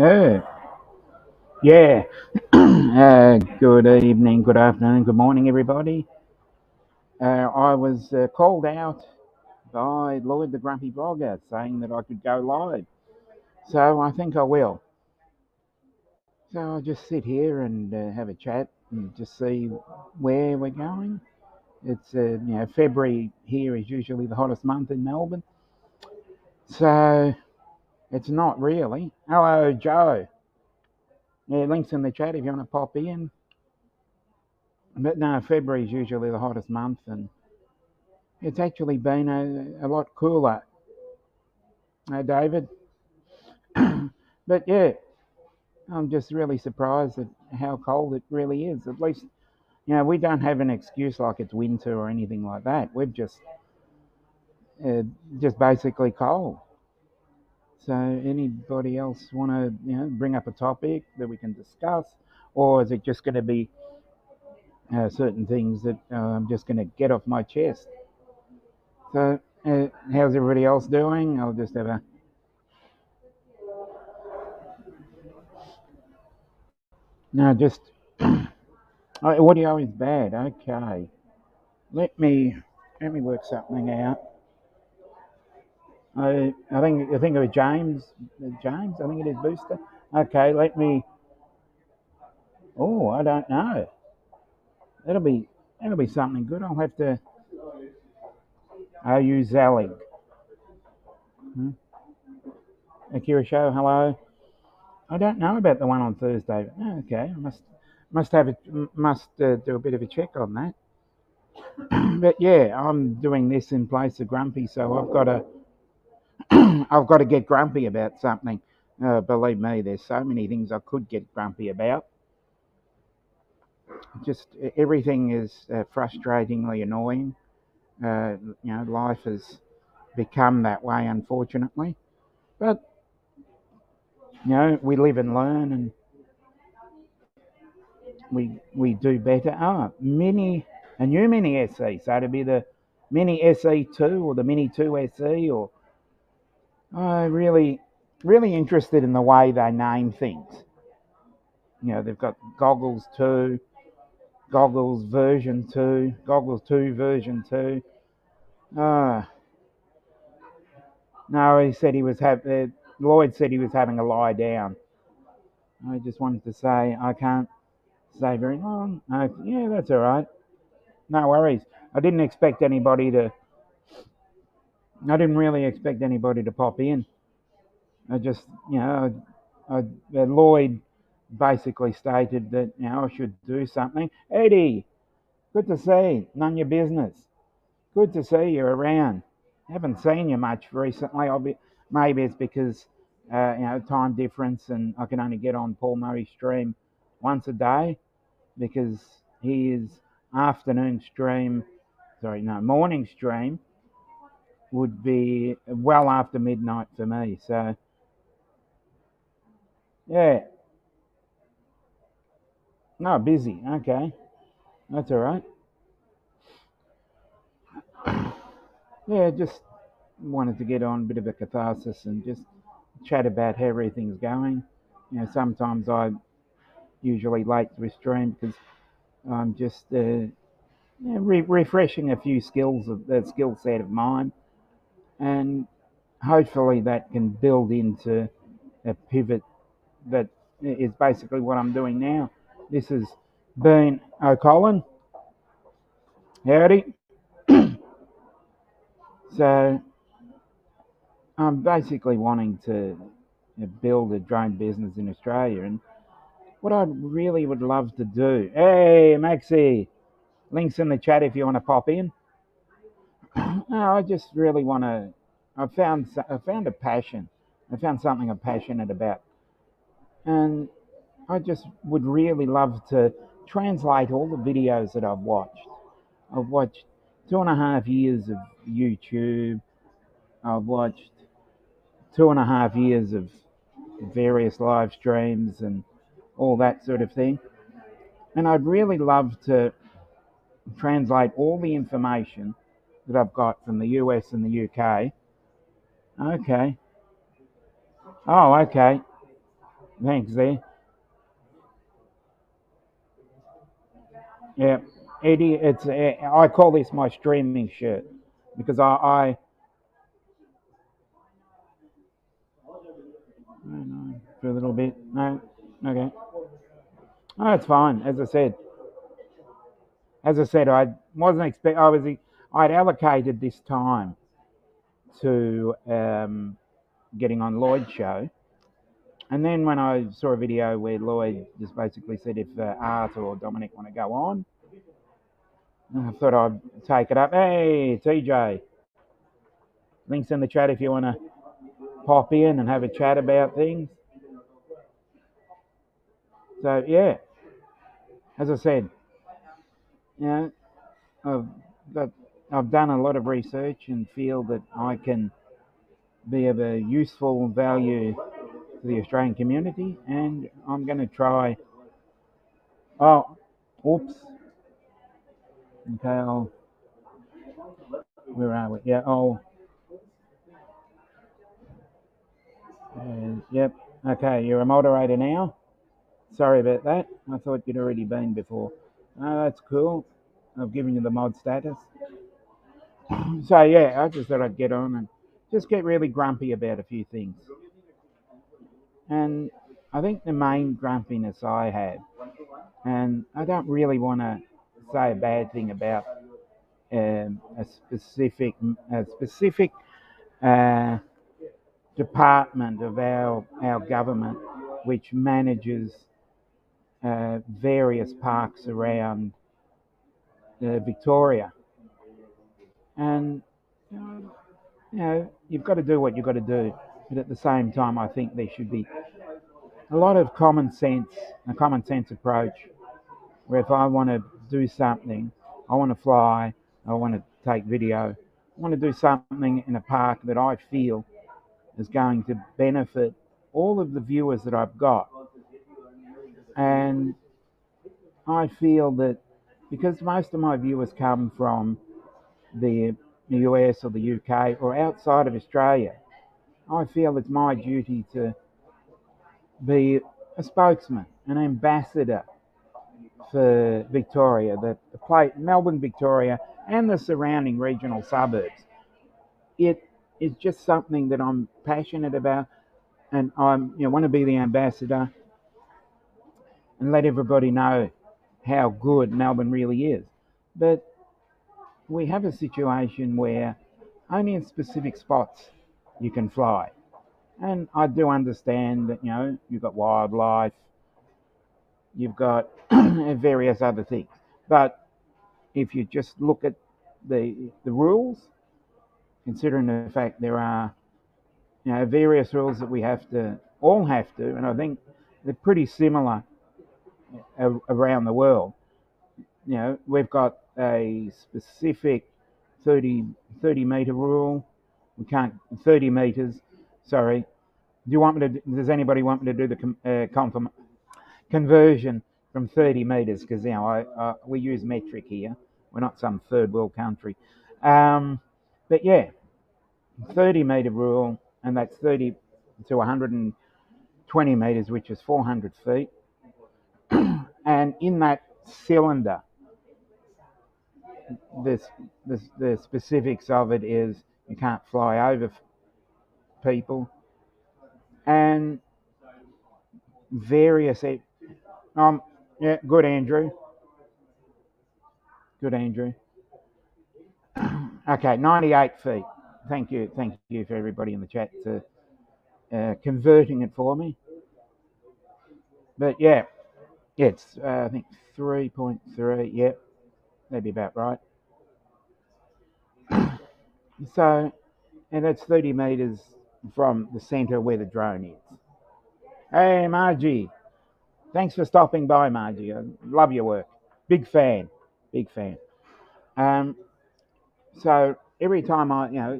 Oh, yeah. Good evening, good afternoon, good morning, everybody. I was called out by Lloyd the Grumpy Blogger saying that I could go live. So I think I will. So I'll just sit here and have a chat and just see where we're going. It's, February here is usually the hottest month in Melbourne. So it's not really. Hello, Joe. Yeah, links in the chat if you want to pop in. But no, February is usually the hottest month, and it's actually been a lot cooler, David. But yeah, I'm just really surprised at how cold it really is. At least, we don't have an excuse like it's winter or anything like that. We're uh, just basically cold. So anybody else want to, bring up a topic that we can discuss, or is it just going to be certain things that I'm just going to get off my chest? So how's everybody else doing? I'll just have a no, just audio is bad. Okay, let me let me work something out. I think it was James. James, I think it is Booster. Okay, let me. Oh, I don't know. That'll be that'll be something good. I'll have to. Use Zelig. Hmm? Akira Show. Hello. I don't know about the one on Thursday. Okay, I must do a bit of a check on that. But yeah, I'm doing this in place of Grumpy, so I've got to get grumpy about something. Believe me, there's so many things I could get grumpy about. Just everything is frustratingly annoying. Life has become that way, unfortunately. But we live and learn, and we do better. A new Mini SE. So to be the Mini SE2 or the Mini 2 SE, or really, really interested in the way they name things. They've got Goggles 2, Goggles version 2, Goggles 2 version 2. No, he said Lloyd said he was having a lie down. I just wanted to say I can't stay very long. Yeah, that's all right. No worries. I didn't expect anybody to. I didn't really expect anybody to pop in. I just, Lloyd basically stated that I should do something. Eddie, good to see. None of your business. Good to see you around. Haven't seen you much recently. Maybe it's because time difference, and I can only get on Paul Murray's stream once a day because his morning stream would be well after midnight for me. So yeah, no, busy. Okay, that's all right. Yeah, just wanted to get on a bit of a catharsis and just chat about how everything's going. Sometimes I usually late to a stream because I'm just refreshing a few skills of that skill set of mine, and hopefully that can build into a pivot that is basically what I'm doing now. This has been Colin. Howdy. So I'm basically wanting to build a drone business in Australia, and what I really would love to do. Hey, Maxi, links in the chat if you want to pop in. No, I just really want to. I found a passion. I found something I'm passionate about, and I just would really love to translate all the videos that I've watched. I've watched 2.5 years of YouTube. I've watched 2.5 years of various live streams and all that sort of thing. And I'd really love to translate all the information that I've got from the US and the UK. Okay. Oh, okay. Thanks there. Yeah, Eddie, it's I call this my streaming shirt because I no, for a little bit. No, okay. Oh, it's fine. As I said, I wasn't expect. I'd allocated this time to getting on Lloyd's show, and then when I saw a video where Lloyd just basically said if Art or Dominic want to go on, I thought I'd take it up. Hey, TJ, links in the chat if you want to pop in and have a chat about things. So yeah, as I said, you know, I've got, I've done a lot of research and feel that I can be of a useful value to the Australian community, and I'm going to try. Oh, oops. Okay, where are we? Yeah. Oh, yep. Okay, you're a moderator now. Sorry about that. I thought you'd already been before. Oh, that's cool. I've given you the mod status. So yeah, I just thought I'd get on and just get really grumpy about a few things. And I think the main grumpiness I have, and I don't really want to say a bad thing about a specific uh, department of our government, which manages various parks around Victoria. And you've got to do what you've got to do, but at the same time, I think there should be a lot of a common sense approach. Where if I want to do something, I want to fly, I want to take video, I want to do something in a park that I feel is going to benefit all of the viewers that I've got. And I feel that because most of my viewers come from the US or the UK or outside of Australia, I feel it's my duty to be a spokesman, an ambassador for Victoria, Melbourne, Victoria, and the surrounding regional suburbs. It is just something that I'm passionate about, and want to be the ambassador and let everybody know how good Melbourne really is. But we have a situation where only in specific spots you can fly. And I do understand that, you've got wildlife, you've got various other things. But if you just look at the rules, considering the fact there are, various rules that we all have to, and I think they're pretty similar around the world. We've got a specific 30 meter rule. We can't 30 meters. Sorry. Does anybody want me to do the conversion from 30 meters? Because we use metric here. We're not some third world country. But yeah, 30-meter rule, and that's 30 to 120 meters, which is 400 feet. And in that cylinder, the specifics of it is you can't fly over people, and various. Yeah, good Andrew. Good Andrew. Okay, 98 feet. Thank you for everybody in the chat to converting it for me. But yeah, it's I think 3.3. Yep, that'd be about right. So, and that's 30 meters from the centre where the drone is. Hey, Margie. Thanks for stopping by, Margie. I love your work. Big fan. Big fan. Um, so every time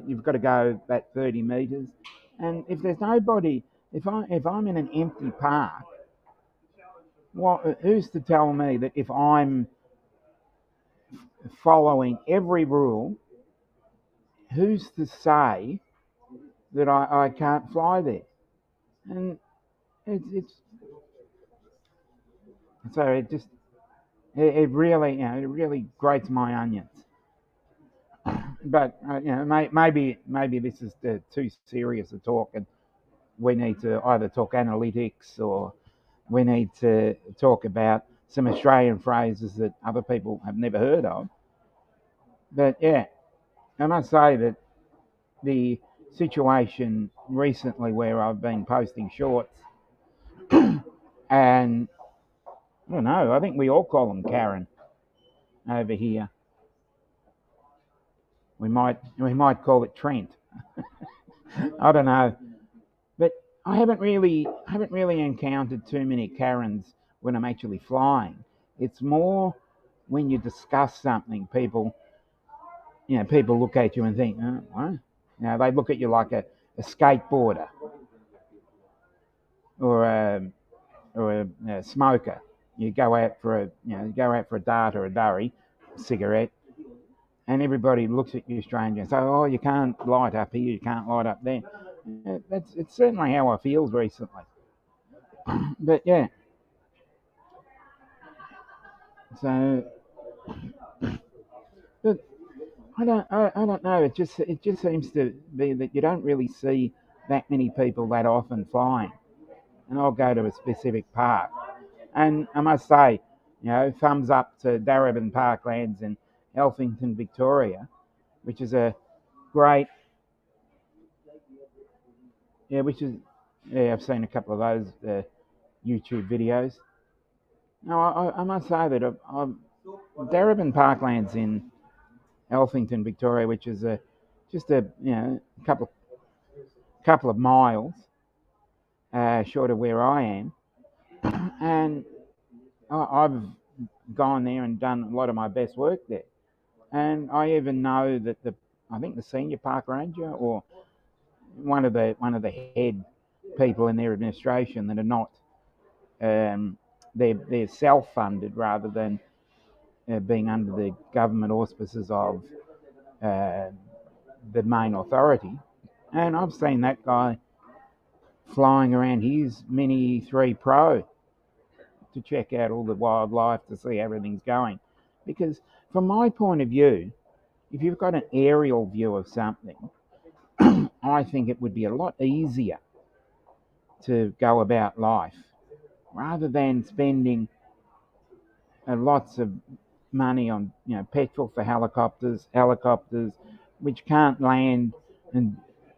you've got to go that 30 meters, and if there's nobody, if I'm in an empty park, who's to tell me that if I'm following every rule, who's to say that I can't fly there? And it's So it really, it really grates my onions. But maybe this is too serious a talk, and we need to either talk analytics or we need to talk about some Australian phrases that other people have never heard of. But yeah, I must say that the situation recently where I've been posting shorts, and I don't know, I think we all call them Karen over here. We might call it Trent. I don't know, but I haven't really encountered too many Karens when I'm actually flying. It's more when you discuss something, people look at you and think, oh, what? They look at you like a skateboarder or a smoker. You go out for a dart or a durry, cigarette, and everybody looks at you strange and say, "Oh, you can't light up here, you can't light up there." It's certainly how I feel recently. But yeah, so but I don't know. It just seems to be that you don't really see that many people that often flying. And I'll go to a specific park, and I must say, thumbs up to Darebin Parklands in Elphington, Victoria, which is a great, which is, I've seen a couple of those YouTube videos. No, I must say that Darebin Parklands in Elphington, Victoria, which is just a couple of miles short of where I am, and I've gone there and done a lot of my best work there. And I even know that I think the senior park ranger or one of the head people in their administration that are not they're self-funded rather than being under the government auspices of uh, the main authority. And I've seen that guy flying around his Mini 3 Pro to check out all the wildlife, to see how everything's going. Because from my point of view, if you've got an aerial view of something, I think it would be a lot easier to go about life rather than spending lots of money on petrol for helicopters which can't land, and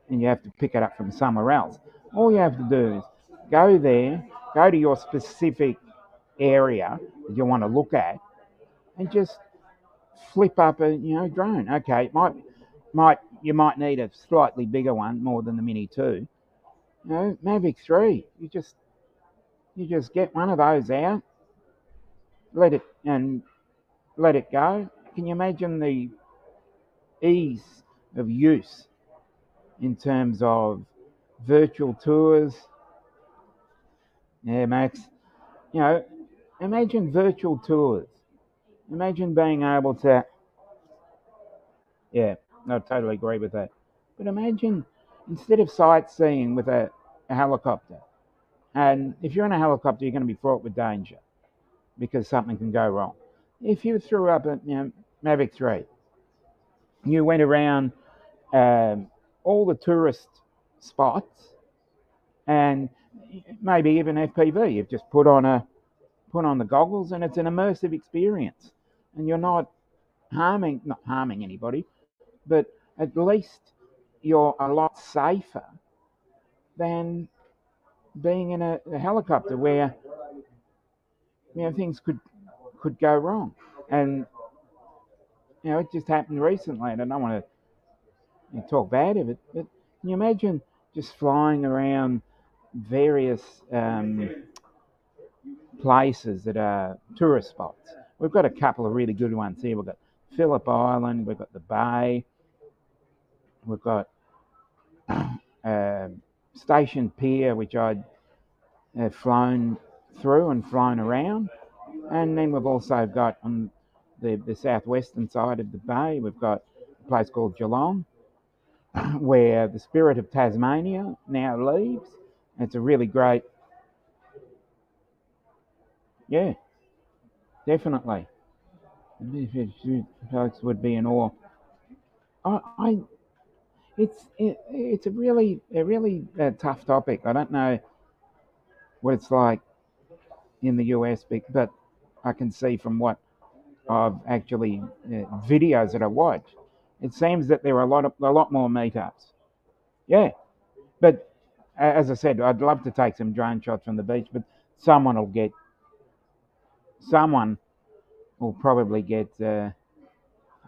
you have to pick it up from somewhere else. All you have to do is go there, go to your specific area that you want to look at, and just flip up a drone. Okay, you might need a slightly bigger one, more than the Mini 2. Mavic 3. You just get one of those out, let it go. Can you imagine the ease of use in terms of virtual tours? Yeah, Max. You know, Imagine virtual tours. Imagine being able to. Yeah, I totally agree with that. But imagine instead of sightseeing with a helicopter, and if you're in a helicopter, you're going to be fraught with danger because something can go wrong. If you threw up a Mavic 3, you went around all the tourist spots and maybe even FPV. You've just put on the goggles, and it's an immersive experience, and you're not harming anybody, but at least you're a lot safer than being in a helicopter where things could go wrong. And it just happened recently, and I don't want to talk bad of it, but can you imagine just flying around various places that are tourist spots? We've got a couple of really good ones here. We've got Phillip Island, we've got the Bay, we've got uh, Station Pier, which I'd flown through and flown around. And then we've also got on the southwestern side of the bay, we've got a place called Geelong, where the Spirit of Tasmania now leaves. It's a really great, yeah. definitely. Folks would be in awe. I it's a really tough topic. I don't know what it's like in the US, but I can see from what I've actually videos that I watch, it seems that there are a lot more meetups. Yeah, but as I said, I'd love to take some drone shots from the beach, but someone will get someone will probably get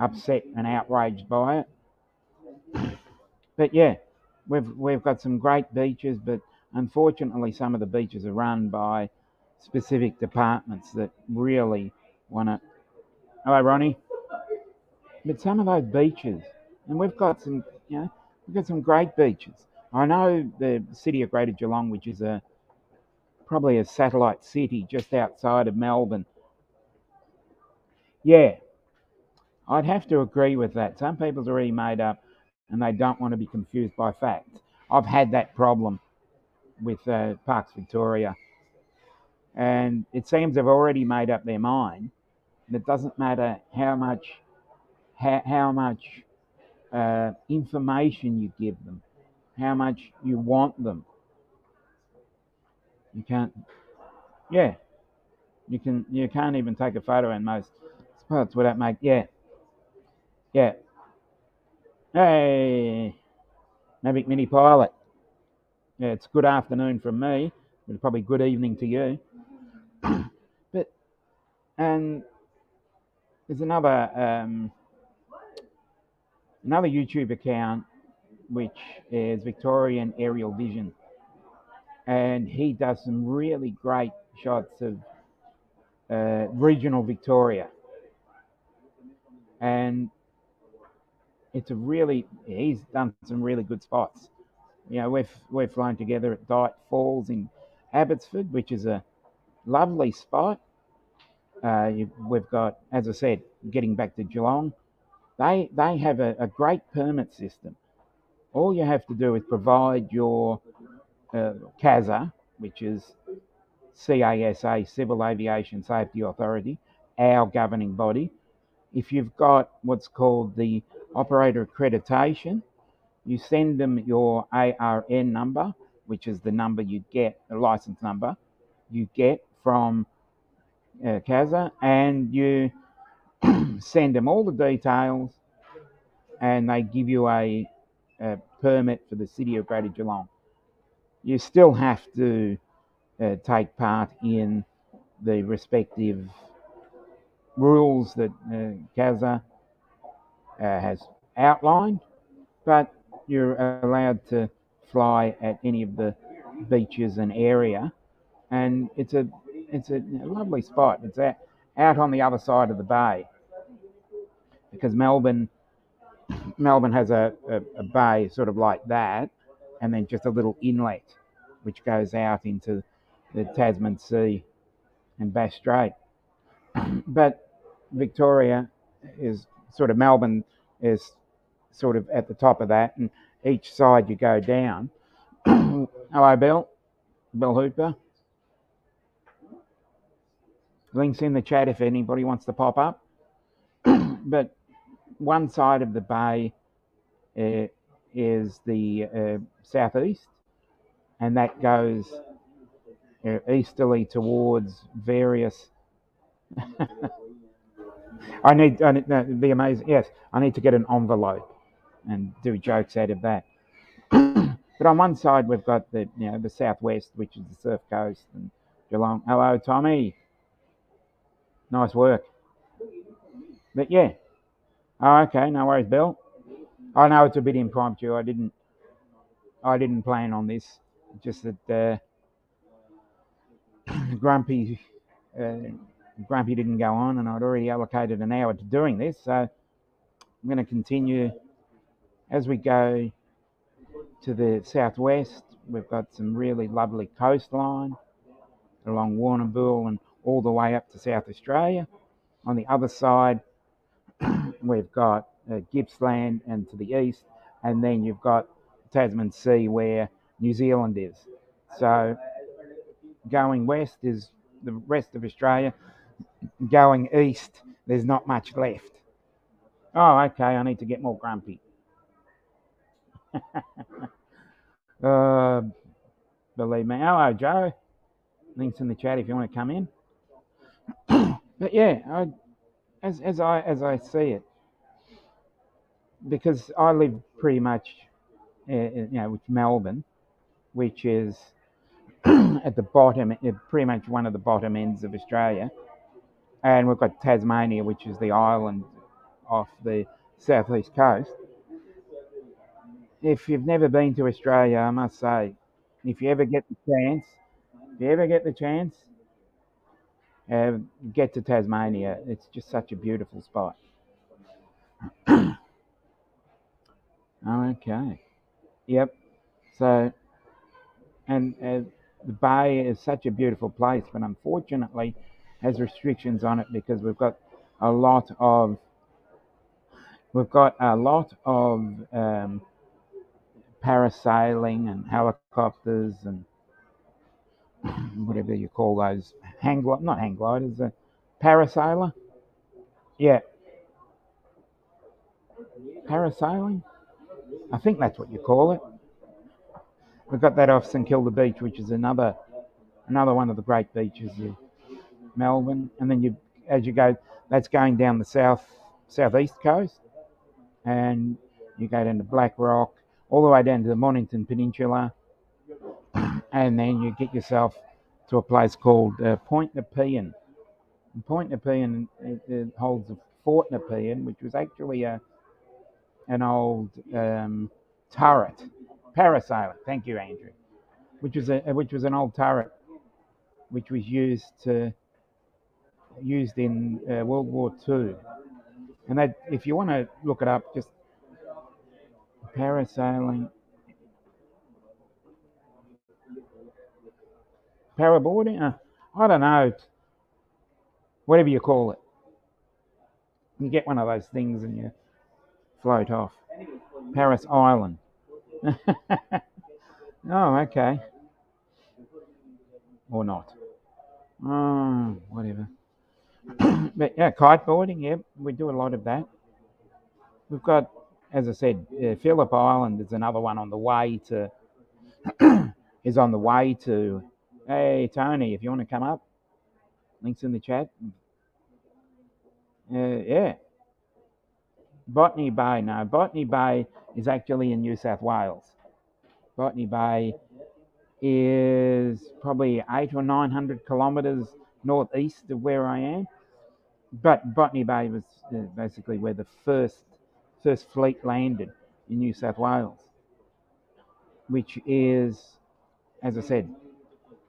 upset and outraged by it. But yeah, we've got some great beaches, but unfortunately, some of the beaches are run by specific departments that really want to. Hello, Ronnie. But some of those beaches, and we've got some great beaches. I know the city of Greater Geelong, which is probably a satellite city just outside of Melbourne. Yeah, I'd have to agree with that. Some people's already made up, and they don't want to be confused by facts. I've had that problem with Parks Victoria, and it seems they've already made up their mind. And it doesn't matter how much information you give them, how much you want them. You can't. Yeah, you can. You can't even take a photo in most spots without make. Yeah, yeah. Hey, Mavic Mini Pilot. Yeah, it's good afternoon from me, but probably good evening to you. But and there's another YouTube account which is Victorian Aerial Vision, and he does some really great shots of regional Victoria, and he's done some really good spots. You know, we've flown together at Dyke Falls in Abbotsford, which is a lovely spot. We've got, as I said, getting back to Geelong, they have a great permit system. All you have to do is provide your CASA, which is CASA, Civil Aviation Safety Authority, our governing body. If you've got what's called the operator accreditation, you send them your ARN number, which is the number you get, the license number you get from CASA, and you send them all the details, and they give you a permit for the City of Greater Geelong. You still have to take part in the respective rules that CASA has outlined, but you're allowed to fly at any of the beaches and area, and it's a lovely spot. It's out on the other side of the bay, because Melbourne has a bay sort of like that, and then just a little inlet which goes out into the Tasman Sea and Bass Strait. But Victoria is Melbourne is sort of at the top of that, and each side you go down. Hello, Bill Hooper. Links in the chat if anybody wants to pop up. But one side of the bay is the southeast, and that goes easterly towards various. I need no, it'd be amazing. Yes, I need to get an envelope and do jokes out of that. But on one side we've got the southwest, which is the Surf Coast and Geelong. Hello, Tommy. Nice work. But yeah. Oh, okay, no worries, Bill. I know it's a bit impromptu. I didn't plan on this. Just that Grumpy didn't go on, and I'd already allocated an hour to doing this. So I'm going to continue as we go to the southwest. We've got some really lovely coastline along Warrnambool and all the way up to South Australia. On the other side, we've got Gippsland and to the east, and then you've got Tasman Sea where New Zealand is. So going west is the rest of Australia. going east, there's not much left. Oh, okay, I need to get more grumpy. Uh, believe me. Hello, Joe. Links in the chat if you want to come in. But yeah, as I see it, because I live pretty much, with Melbourne, which is at the bottom, pretty much one of the bottom ends of Australia, and we've got Tasmania, which is the island off the southeast coast. If you've never been to Australia, I must say, if you ever get the chance, if you ever get the chance, uh, get to Tasmania. It's just such a beautiful spot. Okay. Yep. So, and the Bay is such a beautiful place, but unfortunately has restrictions on it because a lot of we've got a lot of parasailing and helicopters and whatever you call those not hang gliders, a parasailer. Yeah, parasailing. I think that's what you call it. We've got that off St Kilda Beach, which is another one of the great beaches of Melbourne. And then as you go, that's going down the southeast coast, and you go down to Black Rock, all the way down to the Mornington Peninsula, and then you get yourself to a place called Point Nepean. And Point Nepean it holds a Fort Nepean, which was actually an old turret, parasailer. Thank you, Andrew. Which was an old turret, which was used in World War II. And that, if you want to look it up, just parasailing, paraboarding. I don't know, whatever you call it. You get one of those things and you float off. Paris Island. Oh, okay. Or not. Oh, whatever. But yeah, kiteboarding. Yeah, we do a lot of that. We've got, as I said, Phillip Island is another one on the way to. Is on the way to. Hey Tony, if you want to come up, links in the chat. Yeah, Botany Bay. No, Botany Bay is actually in New South Wales. Botany Bay is probably 800 or 900 kilometres northeast of where I am. But Botany Bay was basically where the first fleet landed in New South Wales, which is, as I said,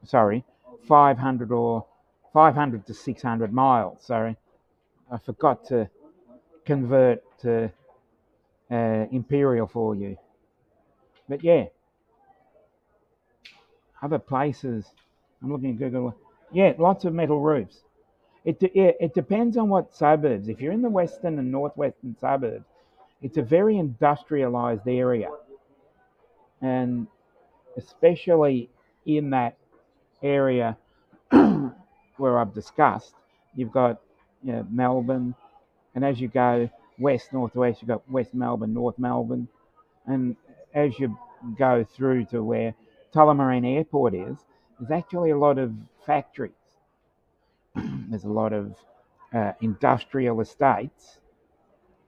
500 to 600 miles. Sorry, I forgot to convert to imperial for you. But yeah, other places. I'm looking at Google. Yeah, lots of metal roofs. It depends on what suburbs. If you're in the western and northwestern suburbs, it's a very industrialised area, and especially in that area where I've discussed, you've got Melbourne, and as you go west northwest, you've got West Melbourne, North Melbourne, and as you go through to where Tullamarine Airport is, there's actually a lot of factories. There's a lot of industrial estates,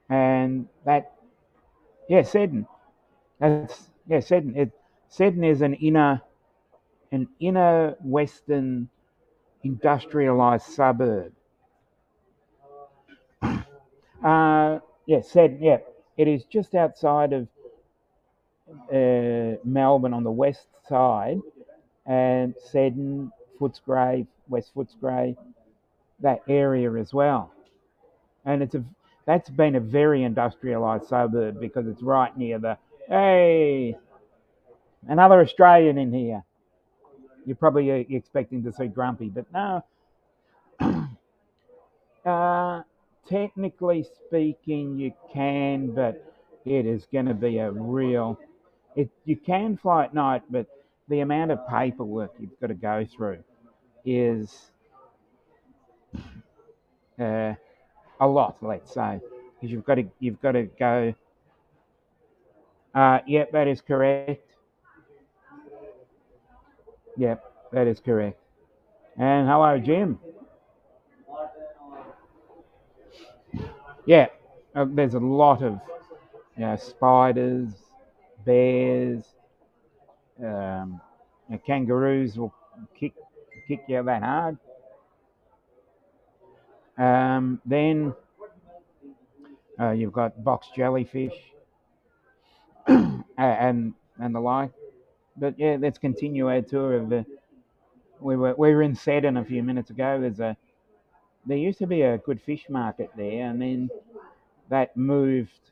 and that, Seddon. Seddon. Seddon is an inner western industrialised suburb. Seddon. Yeah, it is just outside of Melbourne on the west side, and Seddon, Footscray, West Footscray, that area as well. And that's been a very industrialised suburb because it's right near another Australian in here. You're probably expecting to see Grumpy, but no. Technically speaking, you can, but it is going to be a real. You can fly at night, but the amount of paperwork you've got to go through is a lot, let's say, because you've got to go. Yep, that is correct. Yep, that is correct. And hello, Jim. Yeah, there's a lot of spiders, bears, kangaroos will kick you that hard. Then you've got box jellyfish and the like. But yeah, let's continue our tour of the. We were in Seddon a few minutes ago. There used to be a good fish market there, and then that moved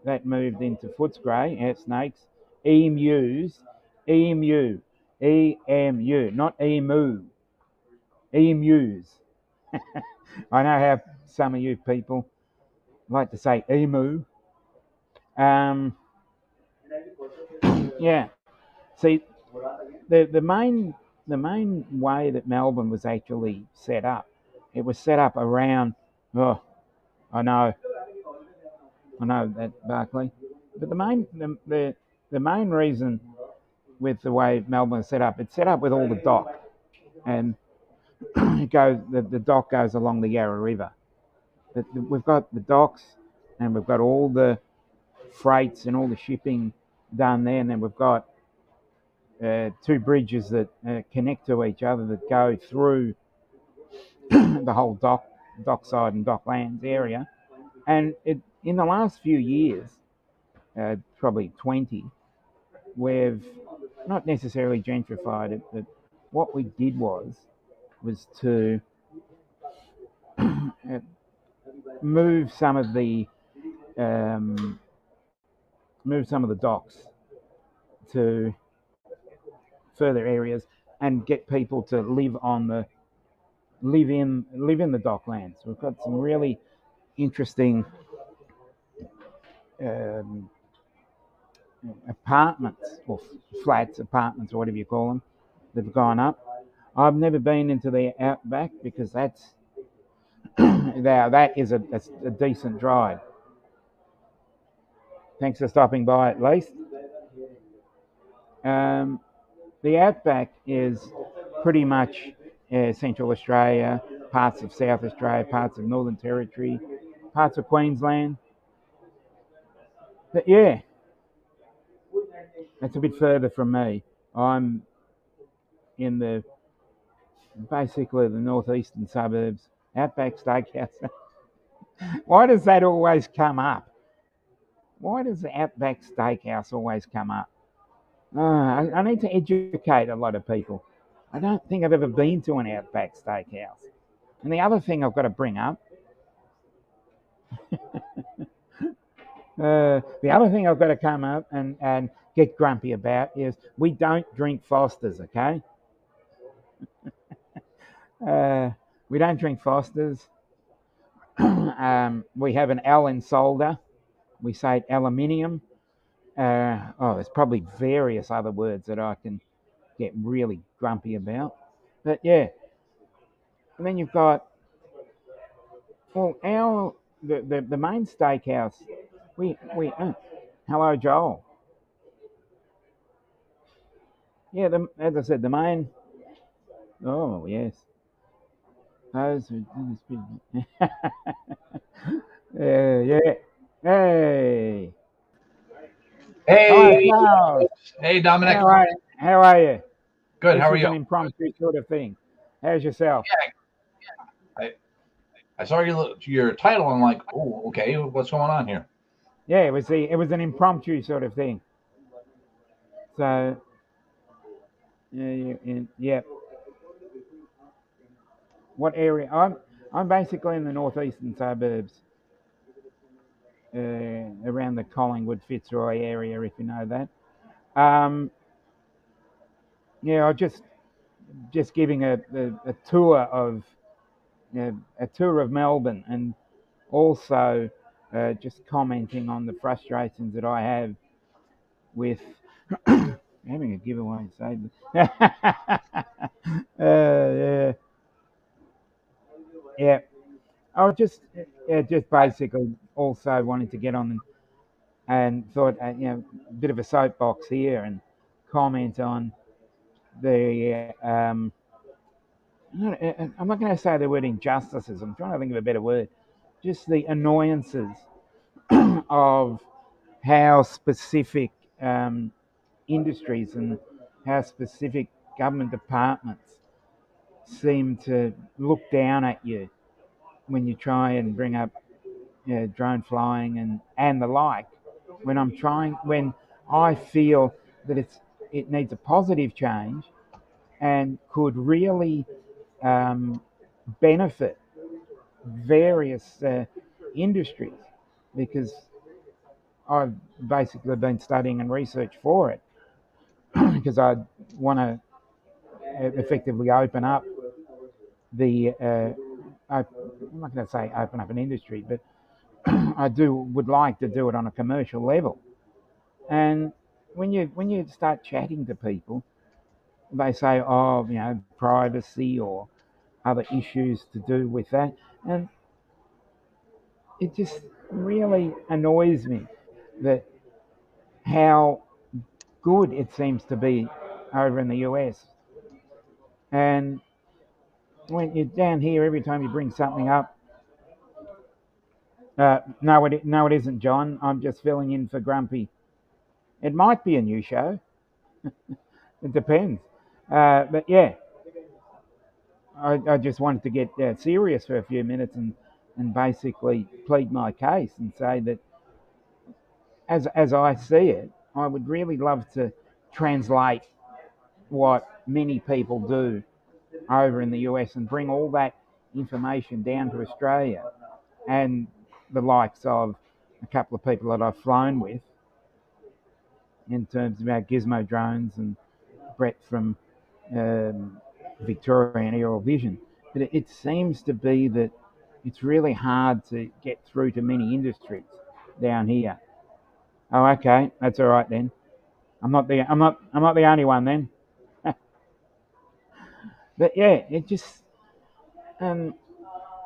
into Footscray, snakes, emus, emu, emu, not emu, emus. I know how some of you people like to say emu. Um, yeah. See, the main way that Melbourne was actually set up, it was set up around. Oh, I know that, Barclay. But the main reason with the way Melbourne is set up, it's set up with all the dock, and the dock goes along the Yarra River. But we've got the docks, and we've got all the freights and all the shipping done there, and then we've got two bridges that connect to each other that go through the whole dockside and docklands area. And in the last few years, probably 20, we've not necessarily gentrified it, but what we did was to move some of the docks to further areas and get people to live in the docklands. We've got some really interesting apartments or flats, apartments, or whatever you call them, that have gone up. I've never been into the outback because that is a decent drive. Thanks for stopping by at least. The outback is pretty much Central Australia, parts of South Australia, parts of Northern Territory, parts of Queensland. But yeah, that's a bit further from me. I'm in basically the northeastern suburbs, Outback Steakhouse. Why does that always come up? Why does the Outback Steakhouse always come up? I need to educate a lot of people. I don't think I've ever been to an Outback Steakhouse. And the other thing I've got to bring up, the other thing I've got to come up and get grumpy about is we don't drink Fosters, okay? We don't drink Fosters. We have an L in solder. We say it aluminium. There's probably various other words that I can get really grumpy about. But yeah. And then you've got, well, the main steakhouse. Hello, Joel. Yeah, as I said, the main. Oh yes, those. Yeah. Hey. Hi, Hey, Charles. hey, Dominic. How are you? Good. This How are is you? an impromptu sort of thing. How's yourself? I saw your title. And I'm like, oh, okay. What's going on here? Yeah, it was an impromptu sort of thing. So, yeah. What area? I'm basically in the northeastern suburbs, around the Collingwood Fitzroy area, if you know that. Yeah, I just giving a tour of Melbourne, and also just commenting on the frustrations that I have with having a giveaway. Yeah. I was just basically also wanted to get on and thought, a bit of a soapbox here and comment on the, I'm not going to say the word injustices, I'm trying to think of a better word, just the annoyances of how specific industries and how specific government departments seem to look down at you when you try and bring up drone flying and the like. When I feel that it needs a positive change and could really benefit various industries, because I've basically been studying and research for it because I want to effectively open up the. I'm not going to say open up an industry, but would like to do it on a commercial level. And when you start chatting to people, they say, "Oh, privacy or other issues to do with that," and it just really annoys me that how good it seems to be over in the US. And when you're down here, every time you bring something up, no, it isn't, John. I'm just filling in for Grumpy. It might be a new show. It depends. But yeah, I just wanted to get serious for a few minutes and basically plead my case and say that as I see it, I would really love to translate what many people do over in the US and bring all that information down to Australia, and the likes of a couple of people that I've flown with in terms of our Gizmo drones and Brett from Victorian Aerial Vision. But it seems to be that it's really hard to get through to many industries down here. Oh, okay, that's all right then. I'm not the only one then. But yeah, it just um,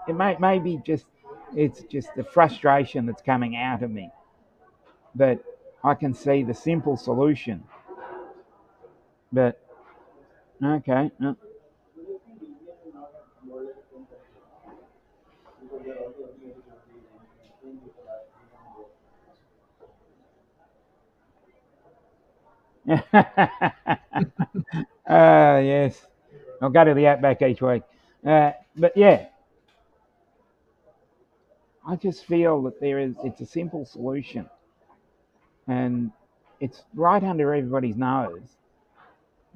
it may be just it's just the frustration that's coming out of me that I can see the simple solution. But okay, no. Yes, I'll go to the Outback each week. But yeah, I just feel that it's a simple solution, and it's right under everybody's nose,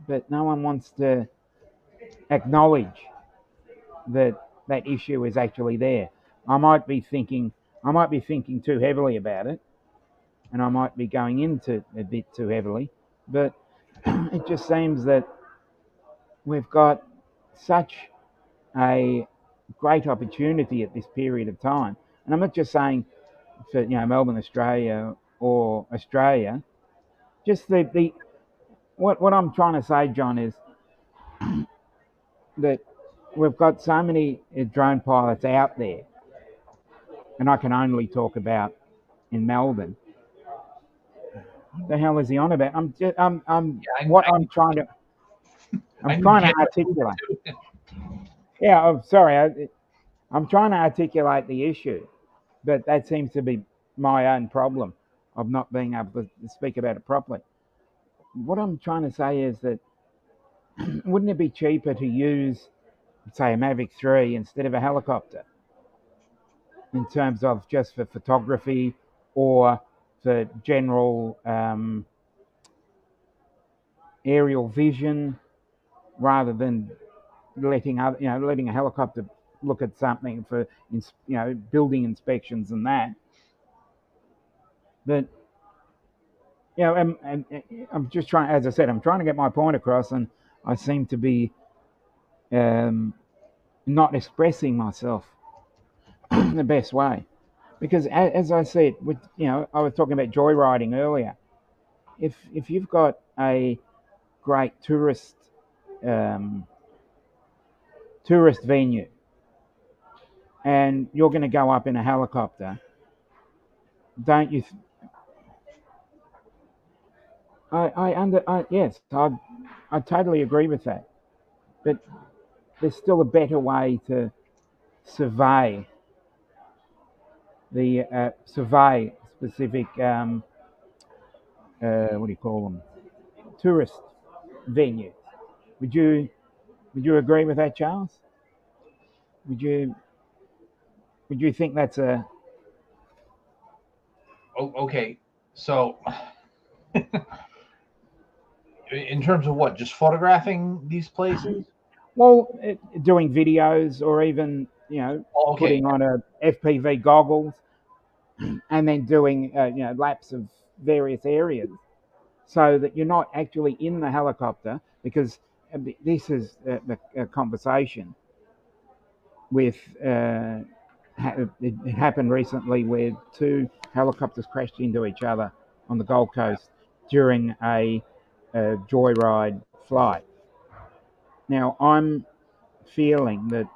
but no one wants to acknowledge that that issue is actually there. I might be thinking, I might be thinking too heavily about it, and I might be going into a bit too heavily, but it just seems that we've got such a great opportunity at this period of time. And I'm not just saying for Melbourne, Australia, or Australia. Just the what I'm trying to say, John, is that we've got so many drone pilots out there, and I can only talk about in Melbourne. What the hell is he on about? Yeah, what I'm trying to I'm I knew trying to Jen articulate. too. Yeah, I'm sorry. I'm trying to articulate the issue, but that seems to be my own problem of not being able to speak about it properly. What I'm trying to say is that wouldn't it be cheaper to use, say, a Mavic 3 instead of a helicopter in terms of just for photography or for general aerial vision, rather than letting a helicopter look at something for building inspections and that. But and I'm just trying, as I said, I'm trying to get my point across, and I seem to be um, not expressing myself the best way. Because as I said, I was talking about joyriding earlier. If you've got a great um, tourist venue, and you're going to go up in a helicopter, don't you? Yes, I totally agree with that. But there's still a better way to survey survey specific what do you call them, tourist venues. Would you agree with that, Charles? Would you think that's a Okay, so in terms of what, just photographing these places? well, doing videos or even Oh, okay, putting on a FPV goggles and then doing laps of various areas so that you're not actually in the helicopter because this is a conversation with it happened recently where two helicopters crashed into each other on the Gold Coast during a joyride flight. Now I'm feeling that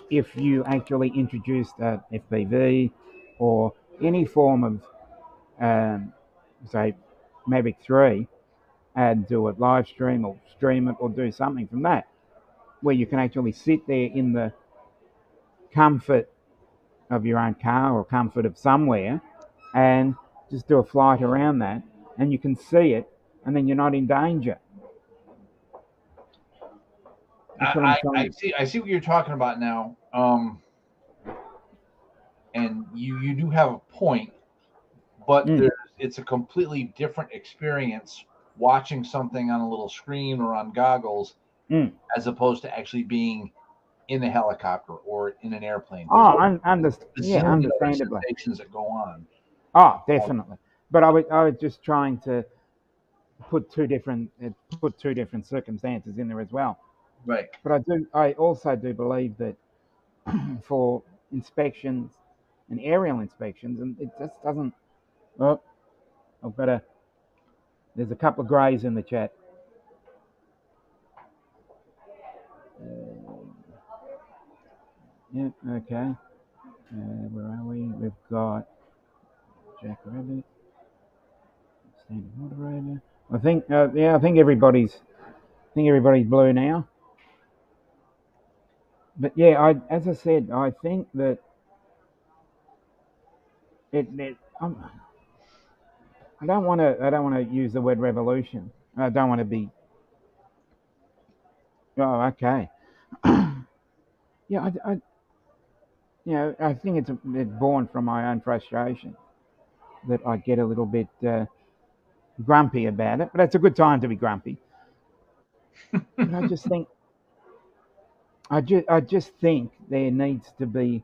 if you actually introduced a FPV or any form of say Mavic 3 and do it live stream or stream it or do something from that where you can actually sit there in the comfort of your own car or comfort of somewhere and just do a flight around that and you can see it and then you're not in danger. That's what I'm I trying. see what you're talking about now. And you do have a point, but Mm, it's a completely different experience watching something on a little screen or on goggles mm. as opposed to actually being in a helicopter or in an airplane. There's Oh, a yeah, zillion other understandably. sensations that go on. Oh, Um, definitely. But I was just trying to put two different circumstances in there as well. right. But I also do believe that for inspections and aerial inspections, and it just doesn't. Oh, I've got a. There's a couple of greys in the chat. Uh, yeah, okay. Where are we? We've got Jack Rabbit, standing moderator. I think, yeah, I think everybody's blue now. But yeah, as I said, I think that it I don't want to use the word revolution. I don't want to be. Oh, okay. Yeah, I think it's born from my own frustration that I get a little bit grumpy about it. But it's a good time to be grumpy. But I just think there needs to be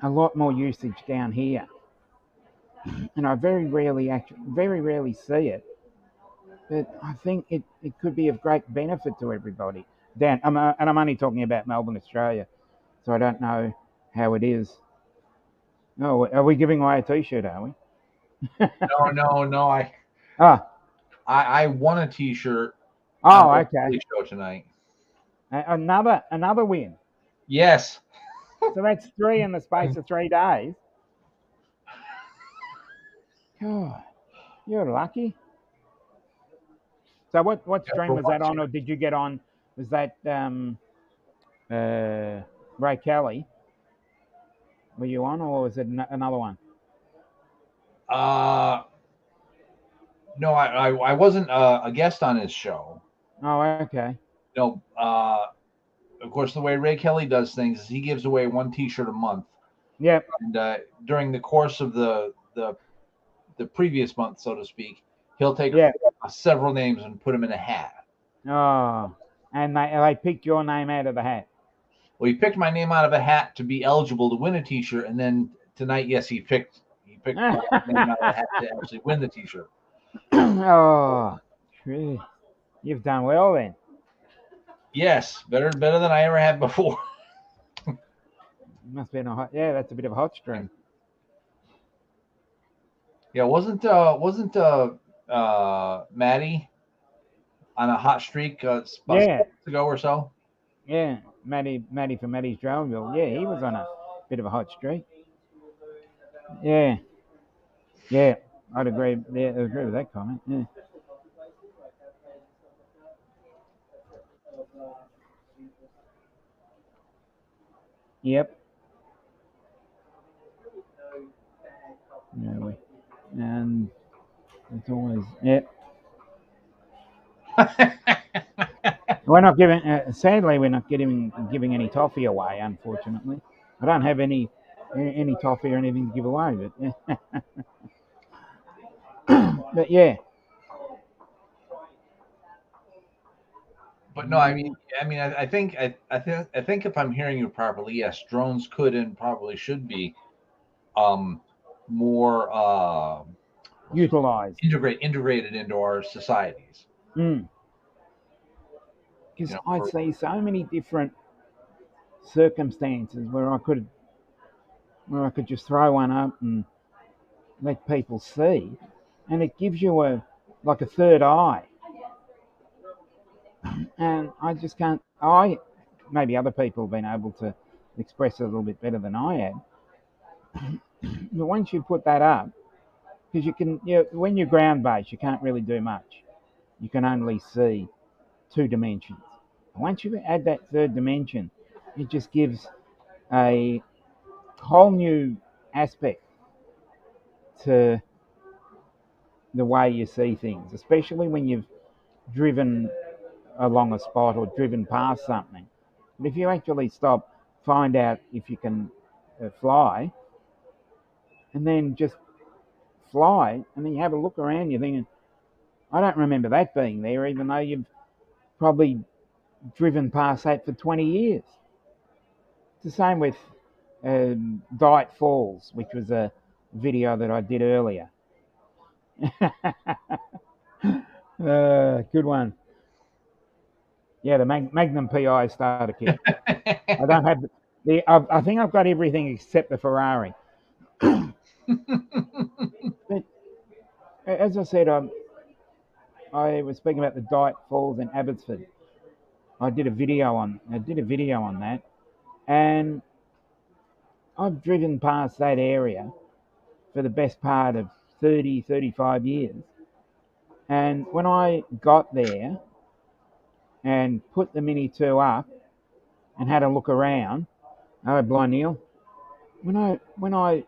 a lot more usage down here, and I very rarely see it. But I think it could be of great benefit to everybody. And I'm only talking about Melbourne, Australia, so I don't know how it is. Oh, are we giving away a T-shirt? Are we? No. Ah, I won a T-shirt on oh, the okay. show tonight. Another win. Yes. So that's three in the space of 3 days. God, you're lucky. So what stream For was that once, on, or did you get on? Was that Ray Kelly? Were you on, or was it another one? No, I wasn't a guest on his show. Oh, okay. No, of course, the way Ray Kelly does things is he gives away one T-shirt a month, Yep. and during the course of the previous month, so to speak, he'll take Yeah. several names and put them in a hat. Oh, and they picked your name out of the hat. Well, he picked my name out of a hat to be eligible to win a T-shirt, and then tonight, yes, he picked my name out of the hat to actually win the T-shirt. Oh, you've done well then. Yes, better than I ever had before. Must be that's a bit of a hot stream. Yeah, wasn't Maddie on a hot streak Yeah. ago or so? Yeah. Matty from Matty's Drillville. Yeah, he was on a bit of a hot streak. Yeah, yeah, I'd agree. Yeah, I'd agree with that comment. Yeah. Yep. Yeah, and it's always We're not giving. Sadly, we're not giving any toffee away. Unfortunately, I don't have any toffee or anything to give away. But but yeah. But no, I think I think if I'm hearing you properly, yes, drones could and probably should be more Utilized. integrated into our societies. Because I see so many different circumstances where I could just throw one up and let people see, and it gives you a third eye. And I just can't. Maybe other people have been able to express it a little bit better than I had. But once you put that up, because when you're ground based, you can't really do much. You can only see 2 dimensions. Once you add that third dimension, it just gives a whole new aspect to the way you see things, especially when you've driven along a spot or driven past something. But if you actually stop, find out if you can fly, and then just fly, and then you have a look around, you're thinking, I don't remember that being there, even though you've probably driven past that for 20 years. It's the same with Diet Falls, which was a video that I did earlier. Good one. Yeah, the Magnum PI starter kit. I don't have I think I've got everything except the Ferrari. But as I said, I was speaking about the Diet Falls in Abbotsford. I did a video on that, and I've driven past that area for the best part of 30, 35 years. And when I got there and put the Mini 2 up and had a look around, oh, blind Neil, when I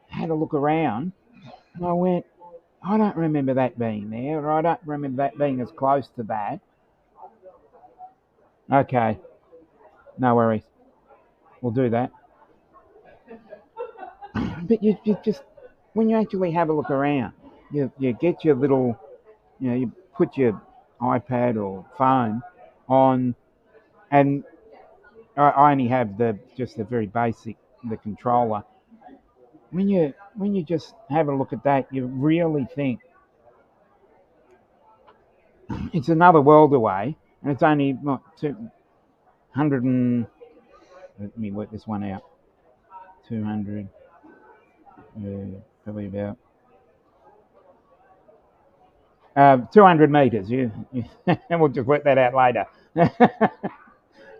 had a look around, I went, I don't remember that being there, or I don't remember that being as close to that. Okay, no worries. We'll do that. But you just, when you actually have a look around, you get your little, you put your iPad or phone on, and I only have just the very basic, the controller. When you just have a look at that, you really think it's another world away, and it's only 200 and, let me work this one out. 200, probably about 200 meters. And we'll just work that out later. I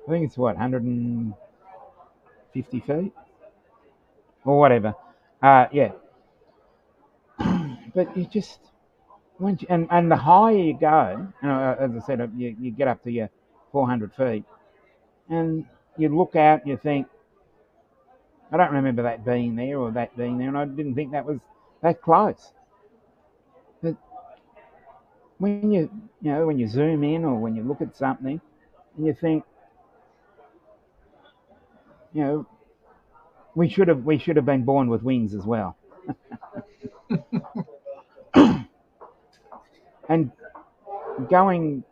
think it's 150 feet or whatever. Yeah. But you just, and the higher you go, as I said, you get up to your 400 feet, and you look out and you think, I don't remember that being there or that being there, and I didn't think that was that close. But when when you zoom in or when you look at something, and you think, we should have been born with wings as well. And going,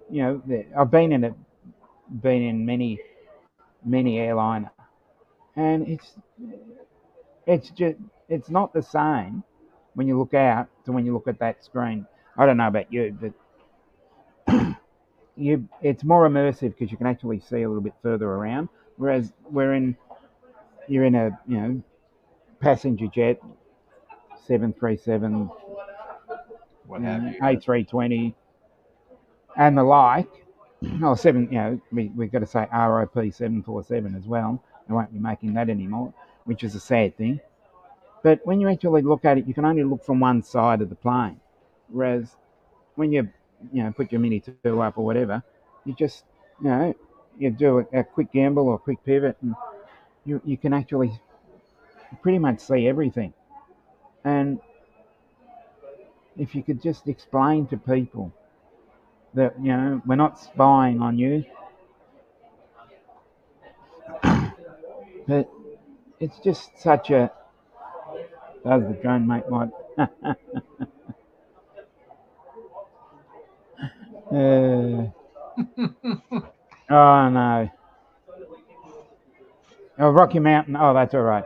I've been in many airliner, and it's not the same when you look out to when you look at that screen. I don't know about you, but it's more immersive because you can actually see a little bit further around. Whereas you're in a passenger jet, 737, what have you, A320, and the like. Oh, seven, we've got to say ROP 747 as well. They won't be making that anymore, which is a sad thing. But when you actually look at it, you can only look from one side of the plane. Whereas when you put your Mini 2 up or whatever, you just, you do a quick gamble or a quick pivot, and you can actually pretty much see everything. And if you could just explain to people that, we're not spying on you, but it's just such a... Does the drone make my... oh, no. Oh, Rocky Mountain. Oh, that's all right.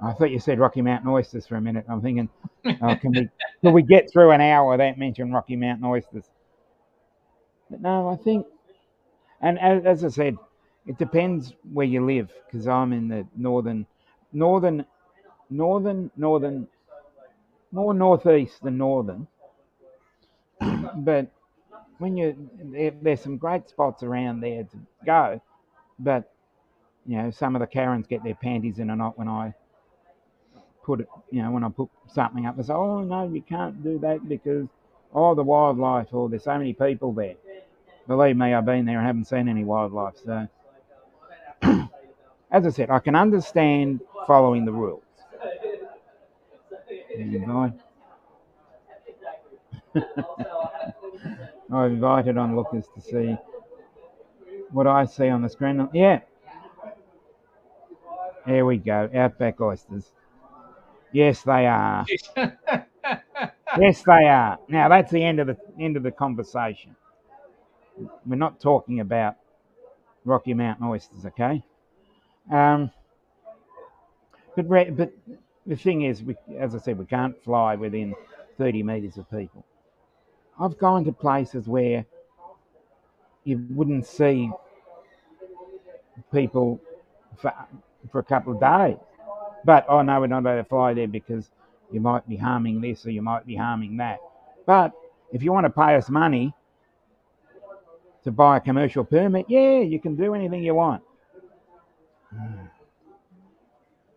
I thought you said Rocky Mountain oysters for a minute. I'm thinking, can we get through an hour without mentioning Rocky Mountain oysters? But no, I think, and as I said, it depends where you live, because I'm in the northern, more northeast than northern. But there's some great spots around there to go, but some of the Karens get their panties in a knot when I put something up. They say, oh no, you can't do that because the wildlife, or there's so many people there. Believe me, I've been there and haven't seen any wildlife. So, as I said, I can understand following the rules. I've invited onlookers to see what I see on the screen. Yeah. There we go. Outback oysters. Yes, they are. Yes, they are. Now that's the end of the conversation. We're not talking about Rocky Mountain oysters, okay? But the thing is, as I said, we can't fly within 30 metres of people. I've gone to places where you wouldn't see people for a couple of days. But, no, we're not allowed to fly there because you might be harming this or you might be harming that. But if you want to pay us money to buy a commercial permit, yeah, you can do anything you want.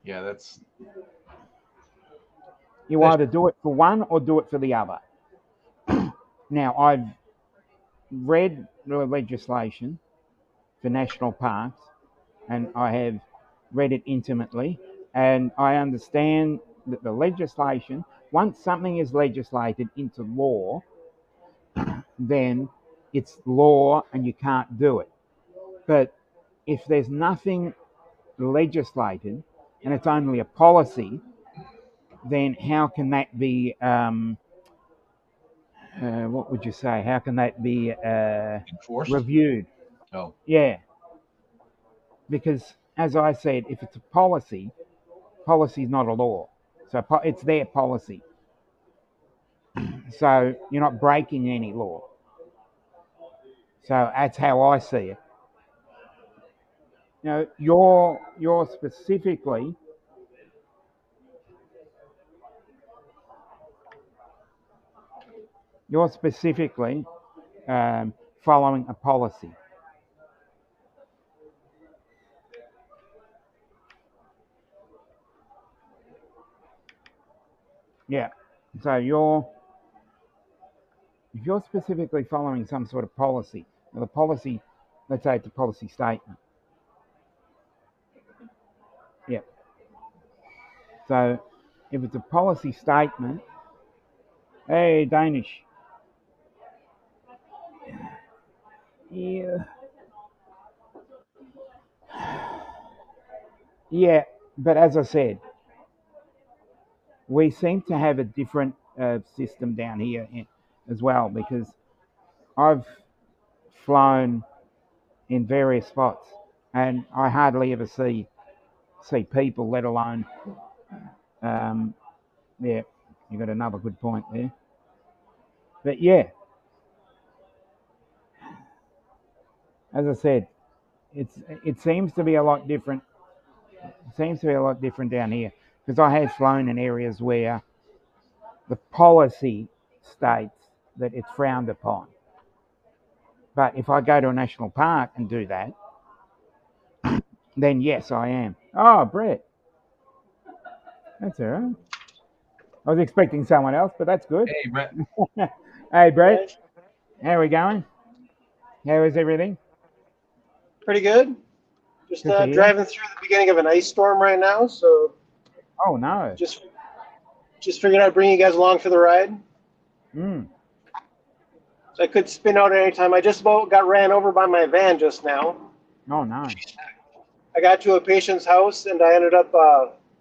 Yeah, that's... You either do it for one or do it for the other. Now, I've read the legislation for national parks, and I have read it intimately, and I understand that the legislation, once something is legislated into law, then it's law and you can't do it. But if there's nothing legislated and it's only a policy, then how can that be, what would you say? How can that be enforced? Reviewed? Oh. Yeah. Because, as I said, if it's a policy is not a law. So it's their policy. So you're not breaking any law. So that's how I see it. You're specifically following a policy. Yeah. So if you're specifically following some sort of policy, the policy, let's say it's a policy statement. Yeah. So if it's a policy statement, hey, Danish. Yeah. Yeah, but as I said, we seem to have a different system down here as well, because I've flown in various spots and I hardly ever see people, let alone, yeah, you got another good point there. But yeah, as I said, it seems to be a lot different. It seems to be a lot different down here, because I have flown in areas where the policy states that it's frowned upon. But if I go to a national park and do that, then yes, I am. Oh, Brett. That's all right. I was expecting someone else, but that's good. Hey, Brett. Hey, Brett. How are we going? How is everything? Pretty good. Just Good to hear. driving through the beginning of an ice storm right now, so Oh, no. just figured I'd bring you guys along for the ride. Mm. So I could spin out at any time. I just about got ran over by my van just now. Oh, no. I got to a patient's house and I ended up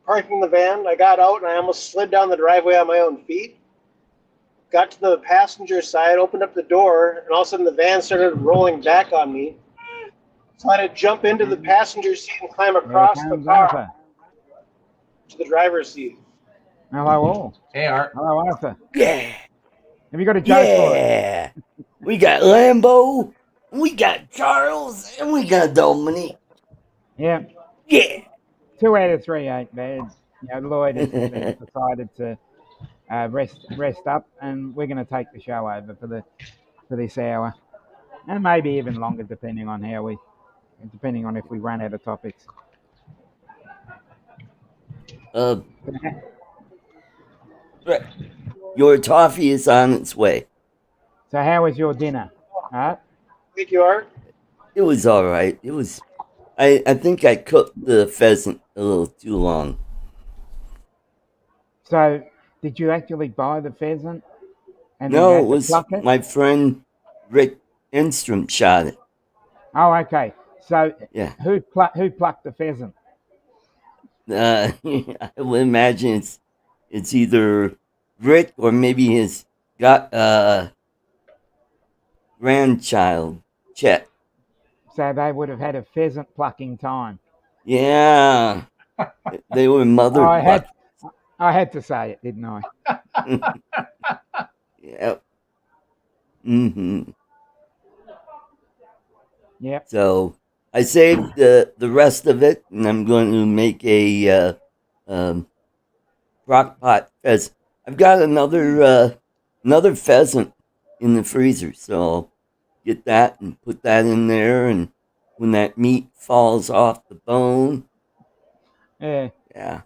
parking the van. I got out and I almost slid down the driveway on my own feet. Got to the passenger side, opened up the door, and all of a sudden the van started rolling back on me. So I had to jump into the passenger seat and climb across the car Arthur. to the driver's seat. Hello, all. Hey, Art. Hello, Arthur. Yeah. Have you got a joke for us? Yeah. We got Lambo, we got Charles, and we got Dominic. Yeah. Yeah. 2 out of 3 ain't bad. Lloyd has decided to rest up, and we're going to take the show over for this hour, and maybe even longer, depending on if we run out of topics. Your toffee is on its way. So, how was your dinner? Thank you, Art. It was all right. It was. I think I cooked the pheasant a little too long. So, did you actually buy the pheasant? And then you No, had it to was pluck it? my friend Rick Enstrom shot it. Oh, okay. So, Yeah. who plucked the pheasant? I would imagine it's either Rick or maybe his grandchild, Chet. So they would have had a pheasant plucking time. Yeah. They were mother I buck. had to say it, didn't I? Yep. Mm-hmm. Yep. So I saved the rest of it, and I'm going to make a crock pot pheasant. I've got another pheasant in the freezer, so I'll get that and put that in there, and when that meat falls off the bone, Yeah. yeah.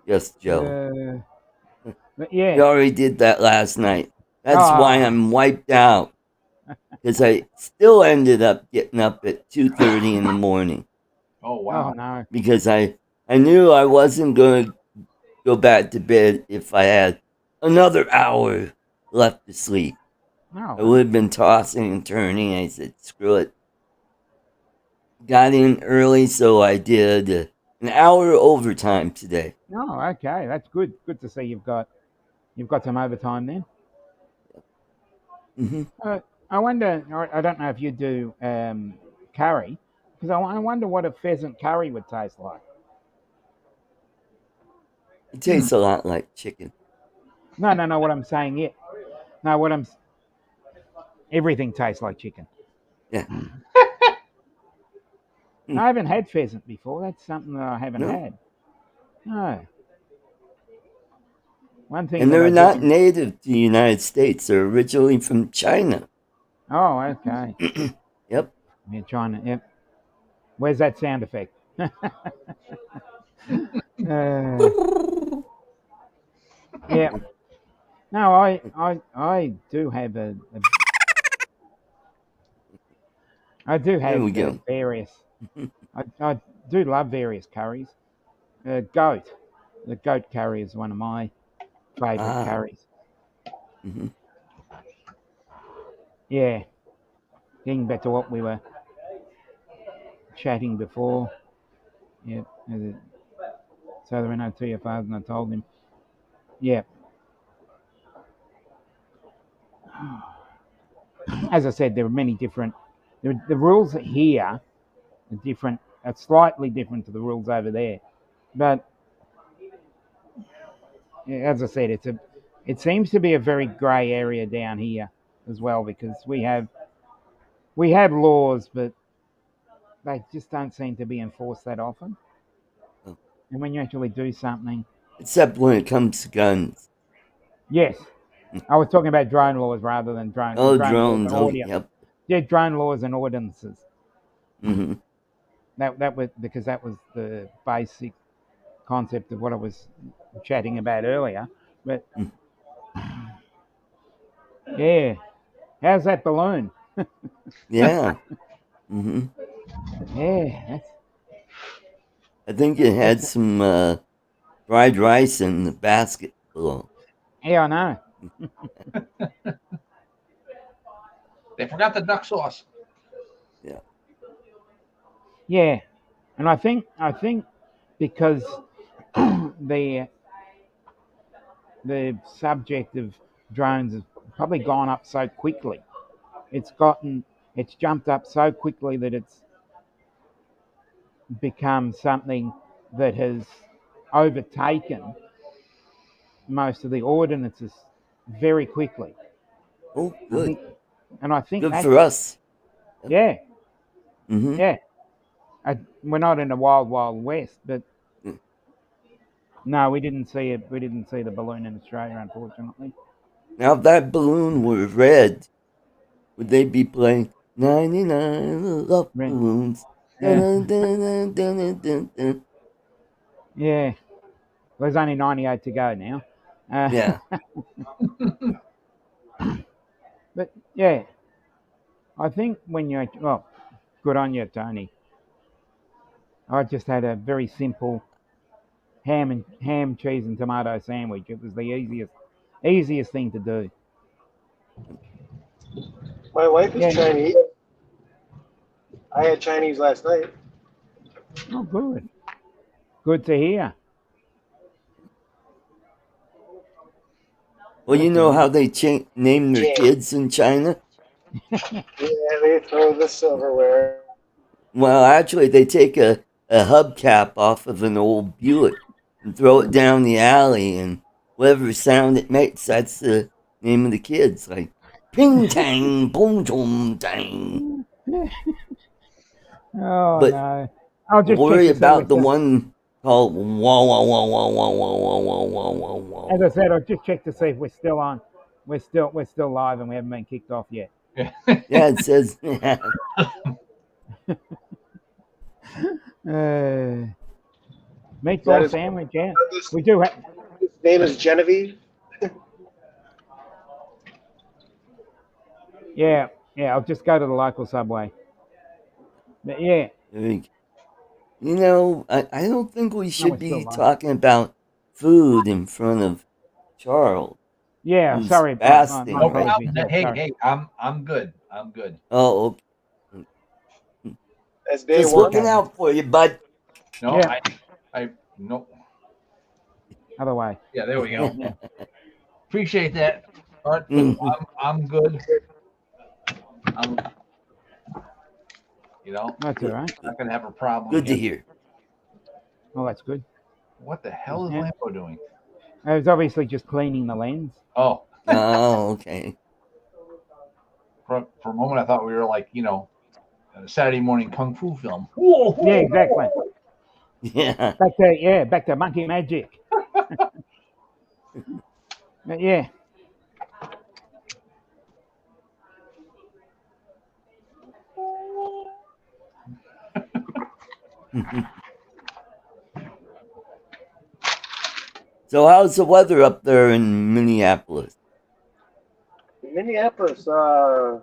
Yes, Joe. But yeah. We already did that last night. That's why I'm wiped out. Because I still ended up getting up at 2:30 in the morning. Oh, wow. Oh, no. Because I knew I wasn't going to go back to bed if I had another hour left to sleep. Oh. I would have been tossing and turning. I said, screw it. Got in early, so I did an hour overtime today. Oh, okay. That's good. Good to see you've got some overtime then. Mm-hmm. I wonder. I don't know if you do curry, because I wonder what a pheasant curry would taste like. It tastes a lot like chicken. No. What I'm saying, yeah. No, everything tastes like chicken. Yeah. I haven't had pheasant before. That's something that I haven't had. No. One thing. And that they're I not didn't- native to the United States. They're originally from China. Oh, okay. Yep. Yeah, China. Yep. Where's that sound effect? Yeah. No, I do have I do There we have go. various. I do love various curries. Goat. The goat curry is one of my favourite curries. Mm-hmm. Yeah. Getting back to what we were chatting before. Yeah. So there were no TFRs, and I told him. Yeah. As I said, there are many different. The rules here are different. Are slightly different to the rules over there, but as I said, it seems to be a very grey area down here as well, because we have laws, but they just don't seem to be enforced that often. Oh. And when you actually do something, Except when it comes to guns. yes, I was talking about drone laws rather than drone. Oh, drone laws drones. and Oh, audio. yep. Yeah, drone laws and ordinances. Hmm. That was because that was the basic concept of what I was chatting about earlier. But yeah, how's that balloon? Yeah. Hmm. Yeah, that's I think it had that's some fried rice in the basket below. yeah, I know. They forgot the duck sauce. Yeah. Yeah, and I think because the the subject of drones has probably gone up so quickly. It's jumped up so quickly that it's become something that has overtaken most of the ordinances very quickly. Oh, I good. think, and I think Good that's for us. yeah, Hmm. yeah. We're not in the wild, wild west, but no, we didn't see it. We didn't see the balloon in Australia, unfortunately. Now, if that balloon were red, would they be playing 99 Love Right. Balloons? Dun, Yeah, dun, dun, dun, dun, dun, dun. yeah. There's only 98 to go now. Yeah. But yeah, I think when you well, good on you, Tony. I just had a very simple ham, cheese, and tomato sandwich. It was the easiest thing to do. My wife is Yeah. Chinese. I had Chinese last night. Oh, good. Good to hear. Well, you Good to know hear. how they name their kids in China? Yeah, they throw the silverware. Well, actually, they take a hubcap off of an old Buick and throw it down the alley, and whatever sound it makes, that's the name of the kids. Like, ping tang, boom, boom, tang. Oh But no. I'll just check worry to see about with the the. one called wah, wah, wah, wah, wah, wah, wah, wah, wah, wah, As wah. I said, I'll just check to see if we're still on. We're still live and we haven't been kicked off yet. Yeah, it says, Uh, Is that meatball his, sandwich, yeah. his We do have. name is Genevieve? Yeah, yeah. I'll just go to the local subway. But yeah, you know, I don't think we no, we're should still be live. talking about food in front of Charles, Yeah, who's sorry, my No fasting right apologies. problem. now. Yeah, Hey, sorry. hey, I'm good. I'm good. Oh, okay. That's day Just one. looking Okay. out for you, bud. No, Yeah, I no. other way. Yeah, there we go. Yeah. Appreciate that, Art, but I'm good. I'm, That's all right. not gonna have a problem Good to here. hear. Well, that's good. What the hell is Yeah. Lambo doing? I was obviously just cleaning the lens. Oh, Oh, okay. for a moment I thought we were like, a Saturday morning kung fu film. Whoa, Yeah, exactly. Yeah. Back to monkey magic. But yeah, So, how's the weather up there in Minneapolis? Minneapolis. I'm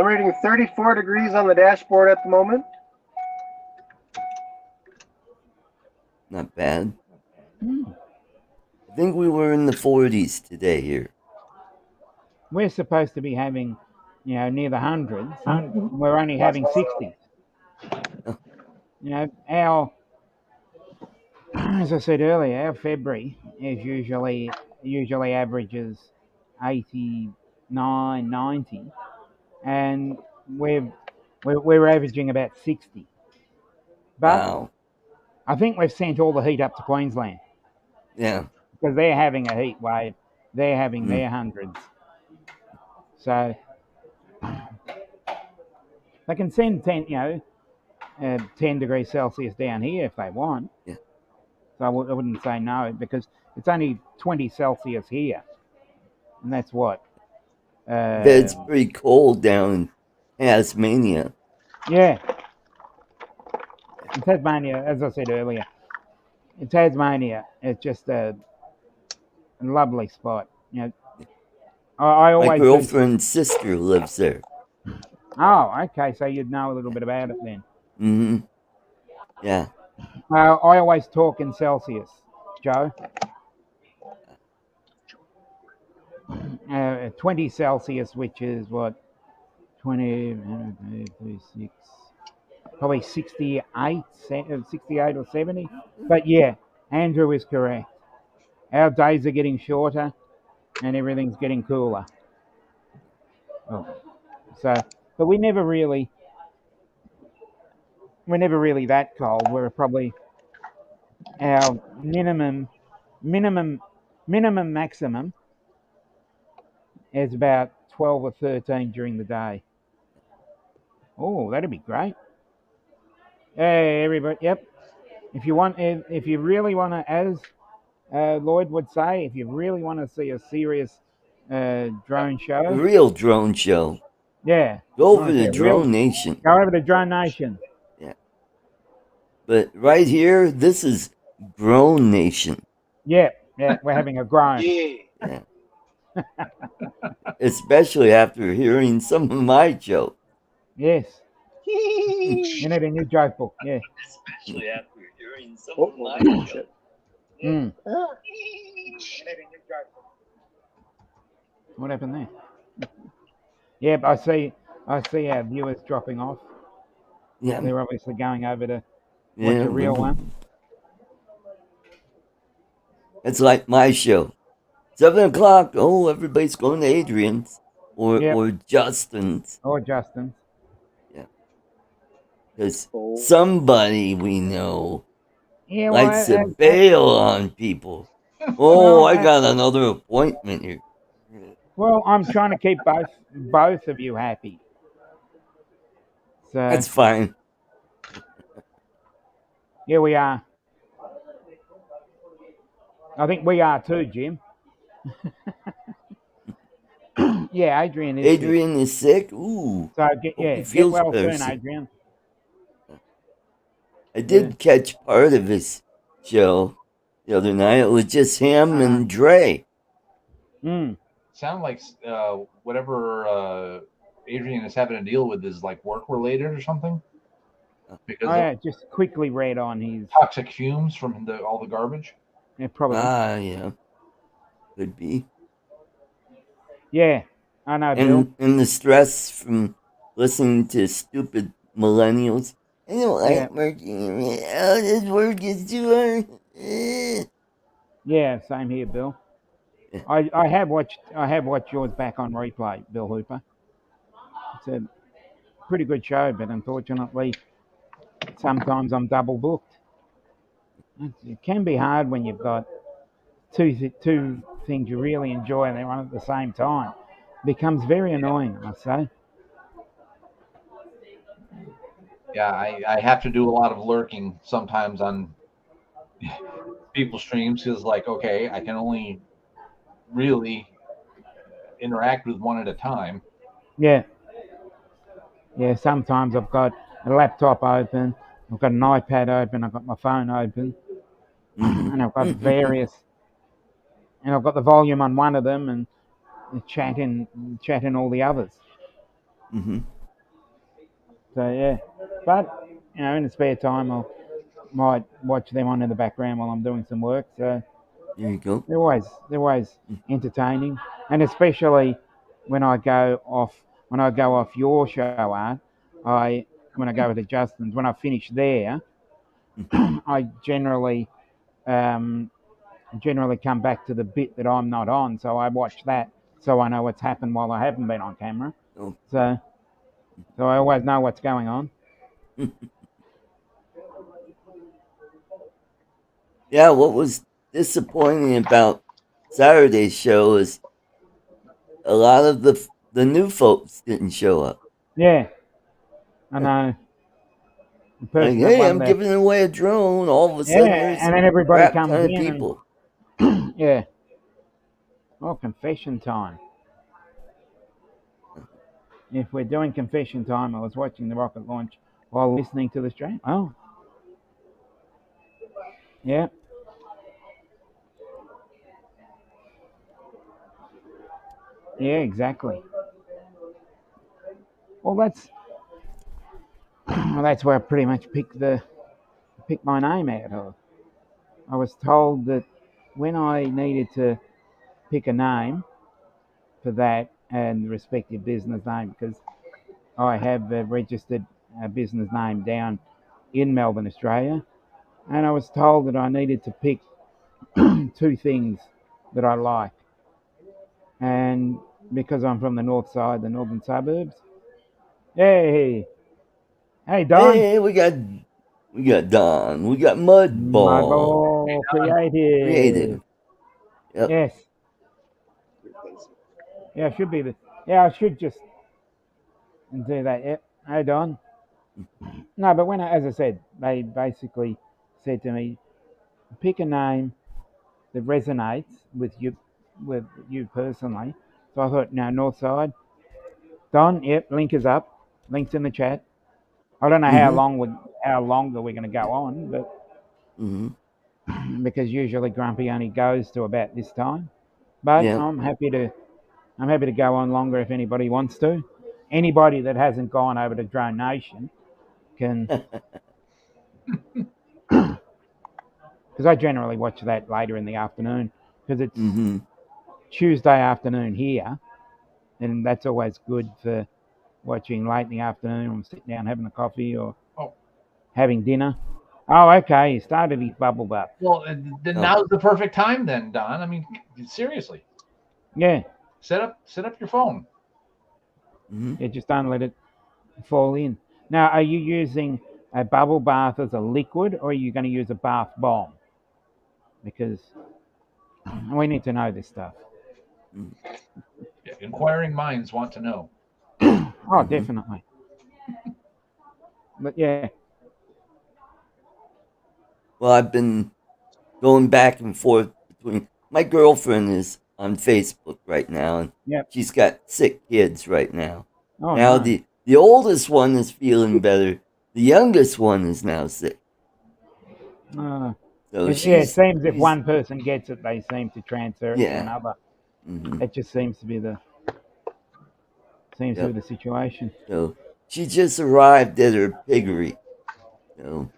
reading 34 degrees on the dashboard at the moment. Not bad. I think we were in the 40s today here. we're supposed to be having, near the hundreds. We're only having 60s. Our, as I said earlier, our February is usually averages 89, 90, and we're averaging about 60. But Wow. I think we've sent all the heat up to Queensland Yeah. because they're having a heat wave. They're having Mm. their hundreds. So they can send 10 degrees Celsius down here if they want. Yeah. So I wouldn't say no because it's only 20 Celsius here, and that's what. But it's pretty cold down in Tasmania. Yeah, in Tasmania, as I said earlier, in Tasmania, it's just a lovely spot. You know, I My always do. girlfriend's sister lives there. Oh, okay, so you'd know a little bit about it then. Mm-hmm. Yeah. I always talk in Celsius, Joe. 20 Celsius, which is what, 20, 36, probably 68, 68 or 70. But yeah, Andrew is correct. Our days are getting shorter and everything's getting cooler. Oh, so, but we're never really that cold. We're probably our minimum maximum is about 12 or 13 during the day. Oh, that'd be great. Hey, everybody. Yep. If you really want to, as Lloyd would say, if you really want to see a serious drone A show, real drone show. yeah, Go you over wanna see to a real- Drone Nation. go over to Drone Nation. Yeah. But right here, this is Grown Nation. Yeah, we're having a groan. Yeah. Yeah. Especially after hearing some of my jokes. Yes, you need a new joke book. Yeah. Especially after hearing some Oh, of my shit. jokes. Mm. Ah. What happened there? Yeah, but I see our viewers dropping off. Yeah. They're obviously going over to Yeah. watch a real one. It's like my show. 7 o'clock. Oh, everybody's going to Adrian's or Yep. or Justin's. Or Justin. Because Oh. somebody we know Yeah, likes to well, bail on people. Oh, Well, I got another appointment here. well, I'm trying to keep both of you happy. So That's fine. here we are. I think we are too, Jim. Yeah, Adrian is sick. Adrian is sick. Ooh, So he get feels well better soon, soon. Adrian. I did catch part of his show the other night. It was just him and Dre. Mm. Sound like whatever Adrian is having to deal with is like work related or something because Oh, of yeah, just quickly read on his. toxic fumes from all the garbage. Yeah, probably. Yeah, could be. Yeah, I know, Bill. And the stress from listening to stupid millennials. I don't like Yeah. working. Oh, this work is too hard. Yeah, same here, Bill. Yeah. I have watched yours back on replay, Bill Hooper. It's a pretty good show, but unfortunately, sometimes I'm double booked. It can be hard when you've got two things you really enjoy and they're on at the same time. It becomes very annoying, I must say. Yeah, I have to do a lot of lurking sometimes on people's streams because, like, okay, I can only really interact with one at a time. Yeah. Yeah, sometimes I've got a laptop open, I've got an iPad open, I've got my phone open, and I've got various, and I've got the volume on one of them and chatting all the others. Mm-hmm. So yeah, but in the spare time I might watch them on in the background while I'm doing some work. So There you go. they're always entertaining, and especially when I go off your show, Art. When I go to Justin's, when I finish there, I generally come back to the bit that I'm not on, so I watch that, so I know what's happened while I haven't been on camera. Oh. So I always know what's going on. Yeah, what was disappointing about Saturday's show is a lot of the new folks didn't show up. Yeah, I know. The Like, person that hey, won I'm the- giving away a drone. All of a sudden, Yeah, there's and then everybody crap comes ton of in and- people. Yeah. Oh, confession time. If we're doing confession time, I was watching the rocket launch while listening to the stream. Oh, yeah. Yeah, exactly. Well, that's where I pretty much picked my name out of. I was told that when I needed to pick a name for that and the respective business name, because I have registered a business name down in Melbourne, Australia, and I was told that I needed to pick two things that I like. And because I'm from the north side, the northern suburbs, hey, hey, Don, Hey, we got Don. We got Mudball. Muggle Creative. Creative. Yep. Yes, yeah, it should be the. Yeah, I should just do that. Yep. Hey, Don. No, but as I said, they basically said to me, pick a name that resonates with you personally. So I thought, no, Northside. Don, yep, link is up. Links in the chat. I don't know Mm-hmm. how longer we're going to go on, but Mm-hmm. because usually Grumpy only goes to about this time. But Yeah. I'm happy to go on longer if anybody wants to. Anybody that hasn't gone over to Drone Nation can, because I generally watch that later in the afternoon because it's Mm-hmm. Tuesday afternoon here, and that's always good for watching late in the afternoon. I'm sitting down having a coffee or Oh, having dinner. Oh, okay. He started his bubble bath. well, then Oh. now's the perfect time, then, Don. I mean, seriously, Yeah, set up your phone. Mm-hmm. yeah. Just don't let it fall in. Now, are you using a bubble bath as a liquid, or are you going to use a bath bomb? Because we need to know this stuff. Yeah, inquiring minds want to know. Oh, Mm-hmm. definitely. But yeah, Well, I've been going back and forth between my girlfriend is on Facebook right now, and yep. she's got sick kids right now. Oh Now no. the oldest one is feeling better. The youngest one is now sick. So It seems if she's one person gets it, they seem to transfer it to yeah. another. Mm-hmm. It just seems to be the Yep. situation. So she just arrived at her piggery. So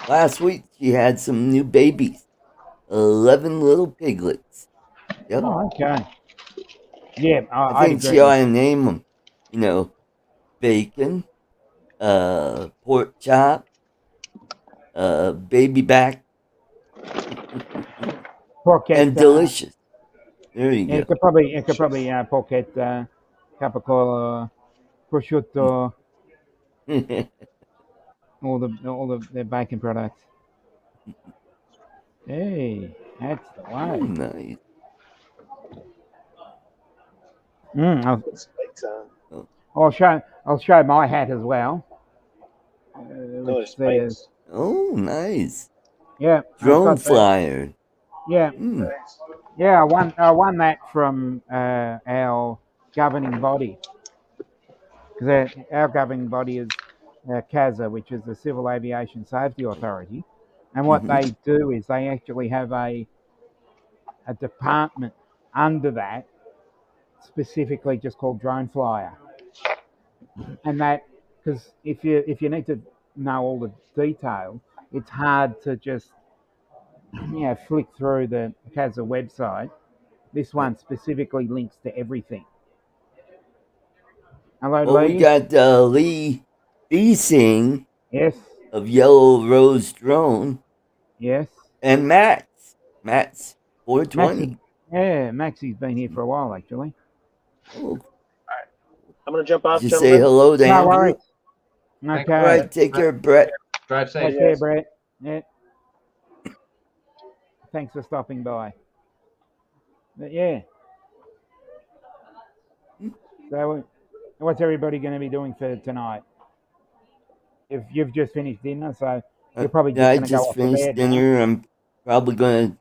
last week she had some new babies, 11 little piglets. Yep. Oh, okay. Yeah, I I'd think she agree. ought to name them. Bacon, pork chop, baby back, Porket, and delicious. There you it could probably porket capicola, prosciutto, go. all the bacon products. Hey, that's the Oh, way. nice. Put spikes on. I'll show my hat as well, No, which says spikes. Oh, nice. yeah. I've Drone got that. flyer. Yeah, Mm. Nice. yeah. I won that from our governing body because our governing body is CASA, which is the Civil Aviation Safety Authority, and what Mm-hmm. they do is they actually have a department under that specifically just called Drone Flyer, and that because if you need to know all the details, it's hard to just flick through the CASA website. This Yep. one specifically links to everything. Hello, Well, we Lee. got Lee Singh Yes, of Yellow Rose Drone yes. and Matt's 420. Maxie's been here for a while actually. Oh, I'm gonna jump off, did you say gentlemen. hello to No Andrew? worries. Thank Okay. All right, take care, Brett. Drive safe. Take care, Brett. Yeah. Thanks for stopping by. But yeah. So, what's everybody going to be doing for tonight? If you've just finished dinner, so you're probably just I going to go just off to finished bed now. dinner. I'm probably going to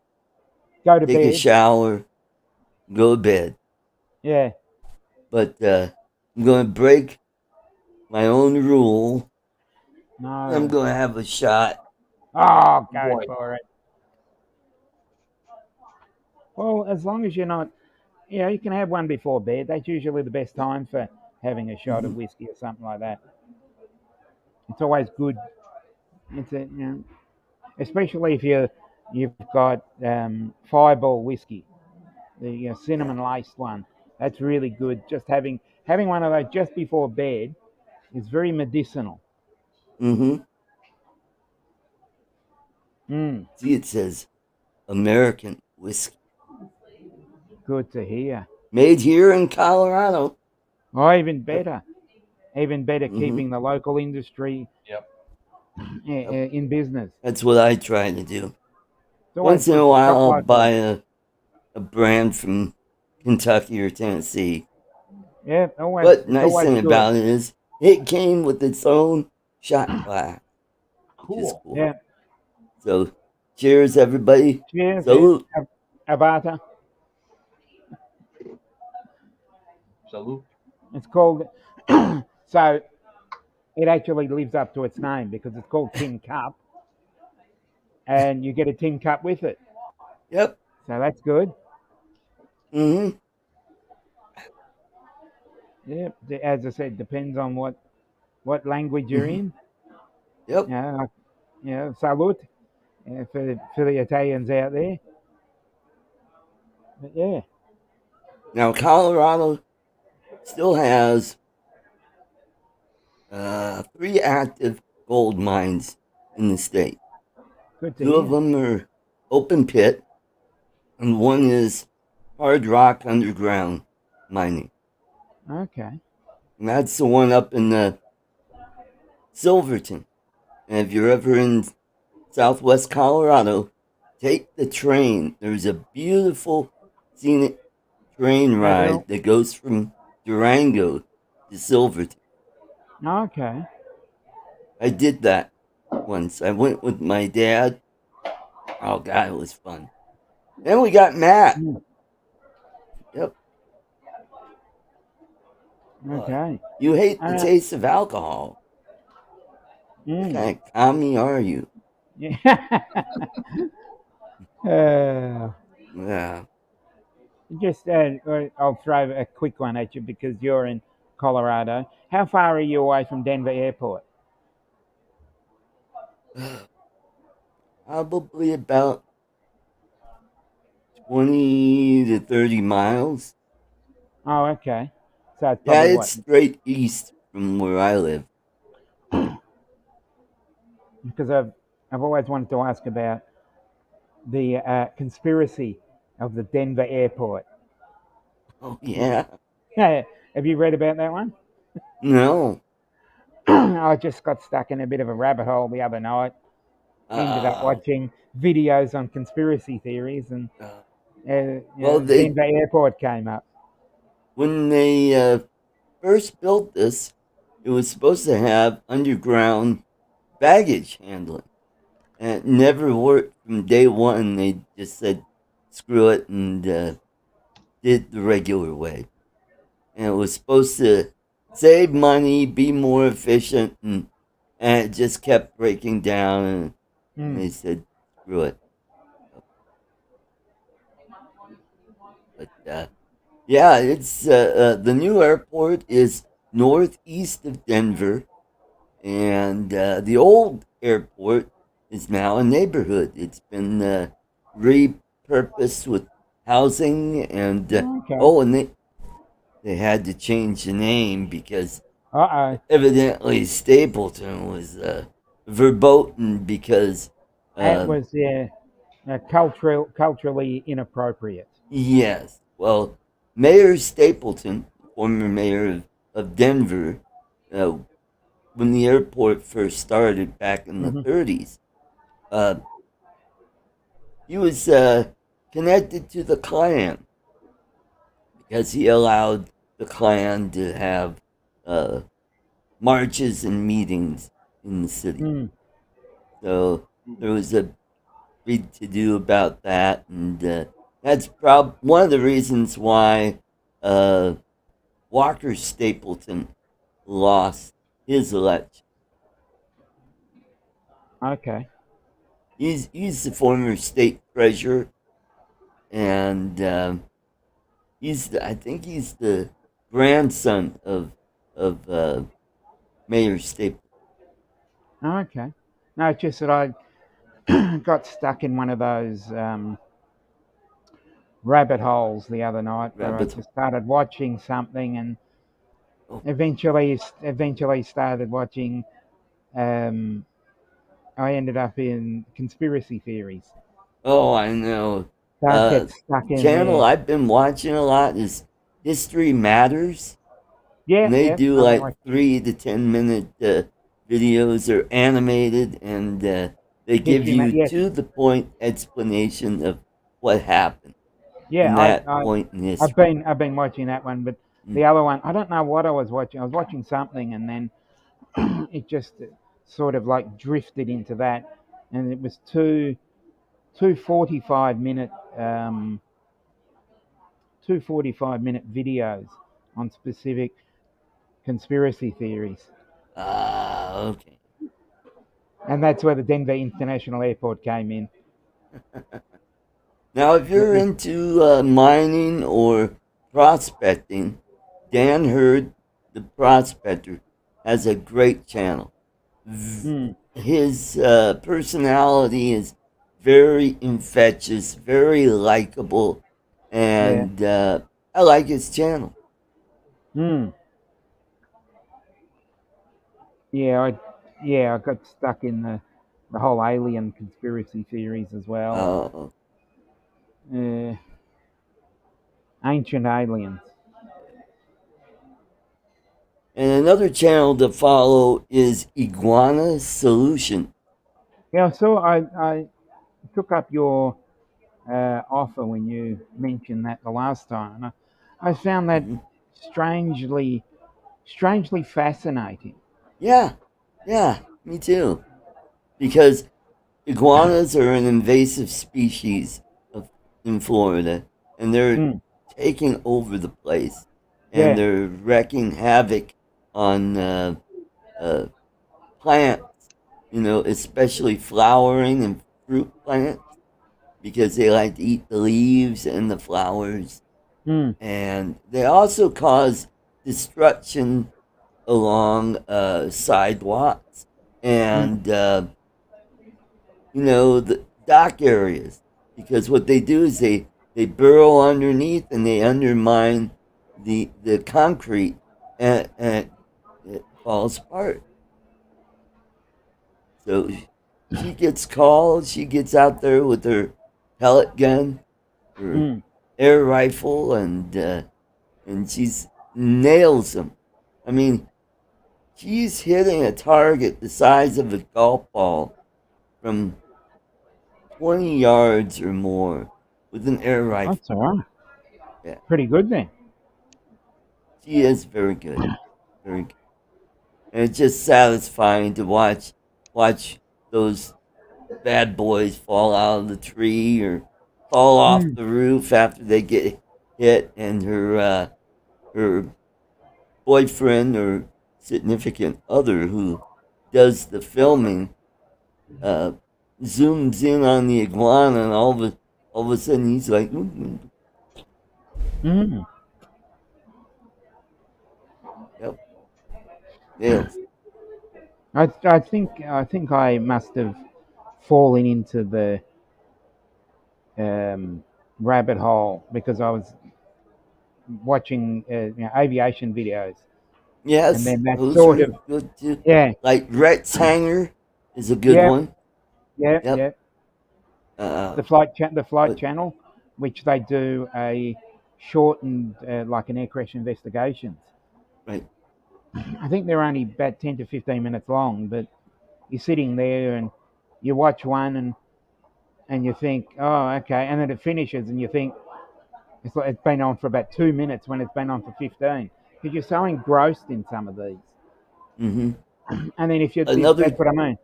Go to take a bed. shower, go to bed. Yeah. But I'm going to break my own rule. I'm No. going to have a shot. Oh, go Boy. for it. Well, as long as you're not, you can have one before bed. That's usually the best time for having a shot of whiskey or something like that. It's always good. It's especially if you've got Fireball whiskey, the cinnamon laced one. That's really good. Just having one of those just before bed is very medicinal. Mm-hmm. Mm, See, it says American whiskey. good to hear. Made here in Colorado. Oh, even better. Even better, Mhm. keeping the local industry Yep. in business. That's what I try to do. It's always Once in good a to while, shop I'll local. buy a brand from Kentucky or Tennessee. Yeah, But nice always thing good. about it is it came with its own shot glass, which is Cool. cool. Yeah. So, cheers, everybody. Cheers. Salute. Yeah. Avata. Salute. It's called. So it actually lives up to its name because it's called Tin Cup, and you get a tin cup with it. Yep. So that's good. Mm-hmm. Yeah. As I said, depends on what language you're Mhm. in. Yep. Salute for the Italians out there. But yeah. Now, Colorado still has 3 active gold mines in the state. Good to 2 of hear. them are open pit, and one is hard rock underground mining. Okay. And that's the one up in the Silverton. And if you're ever in southwest Colorado, take the train. There's a beautiful scenic train ride that goes from Durango to Silverton. Okay. I did that once. I went with my dad. Oh, God, it was fun. Then we got Matt. Mm, Yep. okay. You hate the Uh, taste of alcohol. What mm, kind of commie are you? yeah. Yeah. Just I'll throw a quick one at you because you're in Colorado. How far are you away from Denver Airport? Probably about 20 to 30 miles. Oh, okay. So it's Yeah, probably it's straight east from where I live. because I've always wanted to ask about the conspiracy of the Denver Airport. Oh, yeah. Have you read about that one? No. I just got stuck in a bit of a rabbit hole the other night. Ended up watching videos on conspiracy theories, and Denver Airport came up. When they first built this, it was supposed to have underground baggage handling. And it never worked from day one. They just said, screw it, and did the regular way. And it was supposed to save money, be more efficient, and it just kept breaking down. And they said, screw it. But yeah, it's the new airport is northeast of Denver, and the old airport is now a neighborhood. It's been repurposed with housing, and Okay. and they had to change the name because evidently Stapleton was verboten because It was culturally inappropriate. yes. Well, Mayor Stapleton, former mayor of Denver, when the airport first started back in the 30s, he was connected to the Klan because he allowed the Klan to have marches and meetings in the city. So there was a big to do about that, and that's one of the reasons why Walker Stapleton lost his election. Okay. He's the former state treasurer, and I think he's the grandson of Mayor Stapleton. Okay. No, it's just that I got stuck in one of those rabbit holes the other night where I just started watching something and eventually started watching. I ended up in conspiracy theories. Oh, I know. Don't get stuck in Channel there. I've been watching a lot is History Matters. Yeah, And they yeah, do I like like 3 to 10 minute videos. They're animated, and they give History you yes. to the point explanation of what happened Yeah, in that point in history. I've been watching that one, but the other one, I don't know what I was watching. I was watching something, and then it just sort of like drifted into that, and it was two 45-minute 2 45-minute videos on specific conspiracy theories, Okay. and that's where the Denver International Airport came in. Now, if you're into mining or prospecting, Dan Hurd, the prospector, has a great channel. His personality is very infectious, very likable, and I like his channel. Yeah, I got stuck in the whole alien conspiracy theories as well. Ancient aliens. And another channel to follow is Iguana Solution. Yeah, so I took up your offer when you mentioned that the last time. I found that strangely fascinating. Yeah, me too. Because iguanas are an invasive species in Florida, and they're taking over the place, and they're wreaking havoc on plants, especially flowering and fruit plants, because they like to eat the leaves and the flowers. And they also cause destruction along sidewalks and the dock areas, because what they do is they burrow underneath and they undermine the concrete, and it falls apart. So she gets called. She gets out there with her pellet gun, her air rifle, and she nails them. I mean, she's hitting a target the size of a golf ball from 20 yards or more with an air rifle. That's all right. Yeah. Pretty good then. She is very good. Very good. And it's just satisfying to watch those bad boys fall out of the tree or fall off the roof after they get hit, and her boyfriend or significant other who does the filming zooms in on the iguana, and all of a sudden he's like, Yep. Yes. I think I must have fallen into the rabbit hole because I was watching aviation videos. Yes, and then that those sort are of good too. yeah, Like Rex Hanger is a good one. Yep. The flight but- channel, which they do a shortened like an air crash investigations. Right. I think they're only about 10 to 15 minutes long, but you're sitting there and you watch one and you think, oh, okay, and then it finishes and you think it's like it's been on for about 2 minutes when it's been on for 15 because you're so engrossed in some of these. Mm-hmm. And then if you that's what I mean.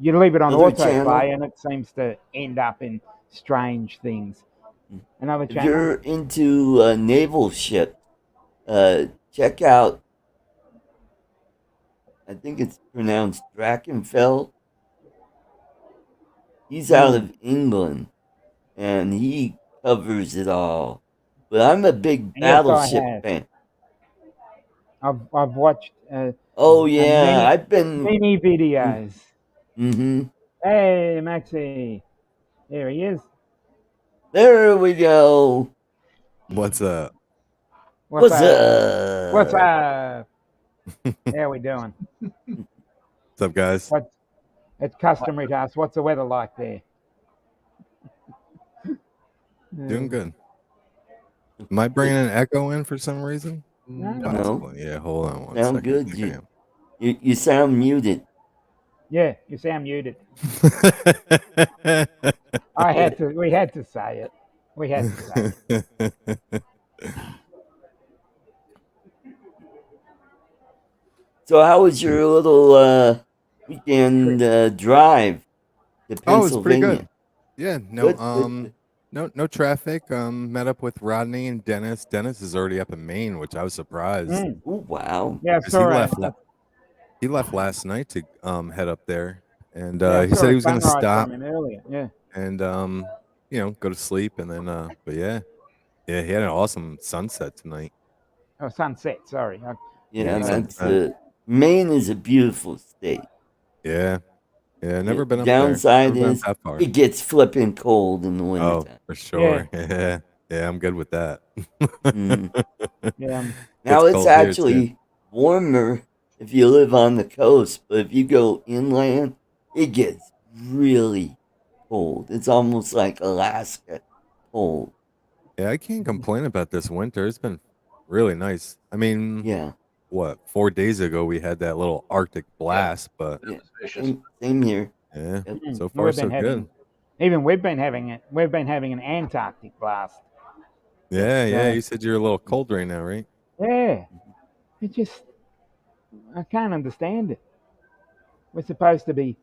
You leave it on autoplay and it seems to end up in strange things. Another channel. If you're into naval ship, check out. I think it's pronounced Drachenfeld. He's out of England, and he covers it all. But I'm a big Yes, I Battleship have. fan. I've watched Oh yeah, many I've been. many videos. Mm-hmm. Hey, Maxie, there he is. There we go. What's up? What's What's up? What's up? How we doing? What's up, guys? What's it's customary to ask. What's the weather like there? Doing good. Am I bringing an echo in for some reason? No. Possibly. Yeah, hold on one Sound second. good. I think You sound muted. Yeah, you sound muted. I am. We had to say it. We had to say it. So how was your little weekend drive to Pennsylvania? Oh, it was pretty good. Yeah, no, Good. no traffic. Met up with Rodney and Dennis. Dennis is already up in Maine, which I was surprised. Oh wow. Yeah, 'Cause sorry. he left last night to head up there, and Yeah, I he saw said a he was going to sunrise stop from him earlier. Yeah. and go to sleep, and then but yeah, he had an awesome sunset tonight. Oh, sunset. Sorry. Yeah, Yeah, that's Maine is a beautiful state. Yeah, never been up Downside there. Never been is that far. it gets flipping cold in the Oh, wintertime. for sure. Yeah, I'm good with that. Yeah. Now It's it's cold here, actually warmer if you live on the coast, but if you go inland, it gets really cold. It's almost like Alaska cold. Yeah, I can't complain about this winter. It's been really nice. I mean, Yeah. what, 4 days ago we had that little Arctic blast, but Yeah. It was vicious. Same here. yeah, Yep. so far so good. We've been having it. We've been having an Antarctic blast. Yeah, you said you're a little cold right now, right? Yeah. It just I can't understand it. We're supposed to be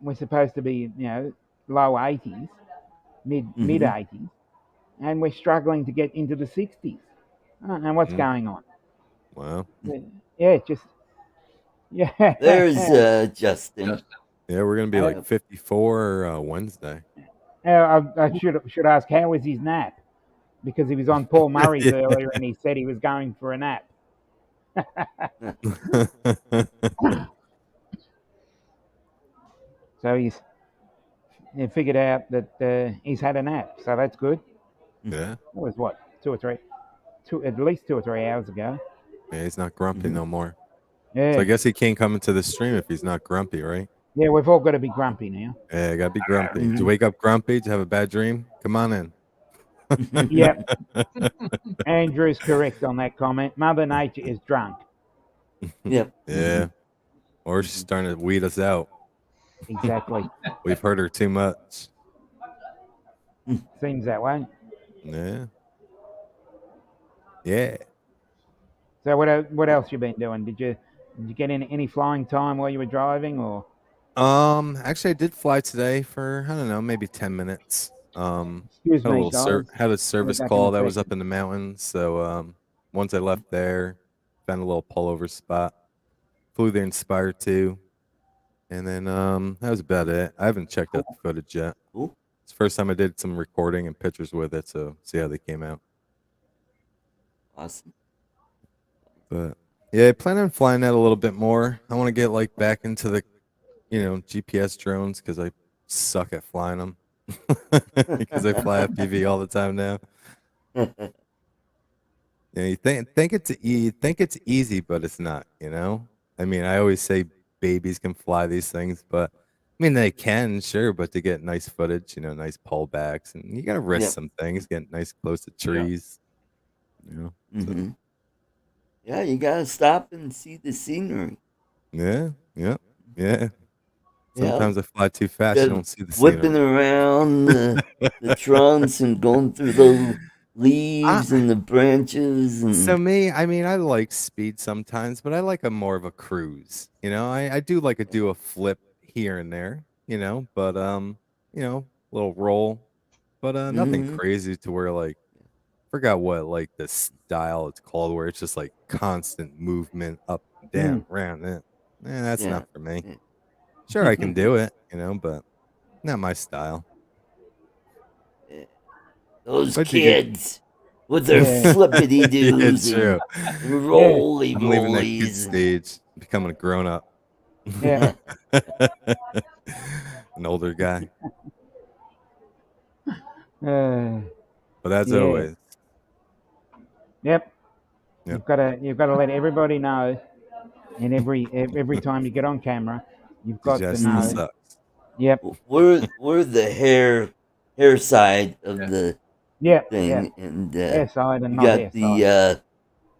low 80s, mid 80s, and we're struggling to get into the 60s. I don't know what's going on. Wow. Yeah, just yeah. There's Justin. Yeah, we're gonna be like 54 Wednesday. I should ask how was his nap, because he was on Paul Murray's earlier and he said he was going for a nap. So he's figured out that he's had a nap, so that's good. Yeah. That was what, at least 2 or 3 hours ago. Yeah, he's not grumpy no more. Yeah. So I guess he can't come into the stream if he's not grumpy, right? Yeah, we've all got to be grumpy now. Yeah, gotta be grumpy. Did you wake up grumpy? Did you have a bad dream? Come on in. Yep. Andrew's correct on that comment. Mother Nature is drunk. Yep. Yeah. Or she's starting to weed us out. Exactly. We've heard her too much. Seems that way. Yeah. Yeah. So what else you been doing? Did you get in any flying time while you were driving, or? Actually I did fly today for, I don't know, maybe 10 minutes. Excuse Had a me, little guys. had a service back in call a that was second. up in the mountains. So once I left there, found a little pullover spot, flew the Inspire 2, and then that was about it. I haven't checked out the footage yet. Cool. It's the first time I did some recording and pictures with it, so see how they came out. Awesome. But yeah, I plan on flying that a little bit more. I want to get like back into the, GPS drones, because I suck at flying them. Because I fly FPV all the time now. You think it's easy, but it's not. I mean, I always say babies can fly these things, but I mean they can, sure, but to get nice footage, nice pullbacks, and you gotta risk some things, get nice close to trees. Mm-hmm. Yeah, you gotta stop and see the scenery. Yeah. Sometimes I fly too fast, you don't see the whipping scenery. around the trunks and going through the leaves and the branches. And So me, I mean, I like speed sometimes, but I like more of a cruise. I do like do a flip here and there, but little roll, but nothing crazy to where like forgot what like the style it's called, where it's just like constant movement up and down, around it. That's Yeah. not for me. Yeah. Sure, I can do it, but not my style. Those But you get- kids with their Yeah. flippity doos It's true. and roly I'm leaving that kid polies. stage, becoming a grown up. Yeah. An older guy. Uh, But as Yeah. always, yep. Yep. You've got to let everybody know, and every time you get on camera, you've got to Justin know. sucks. Yep. We're the hair side of Yeah. the Yep. thing, Yep. and Hair side and you not got hair the side.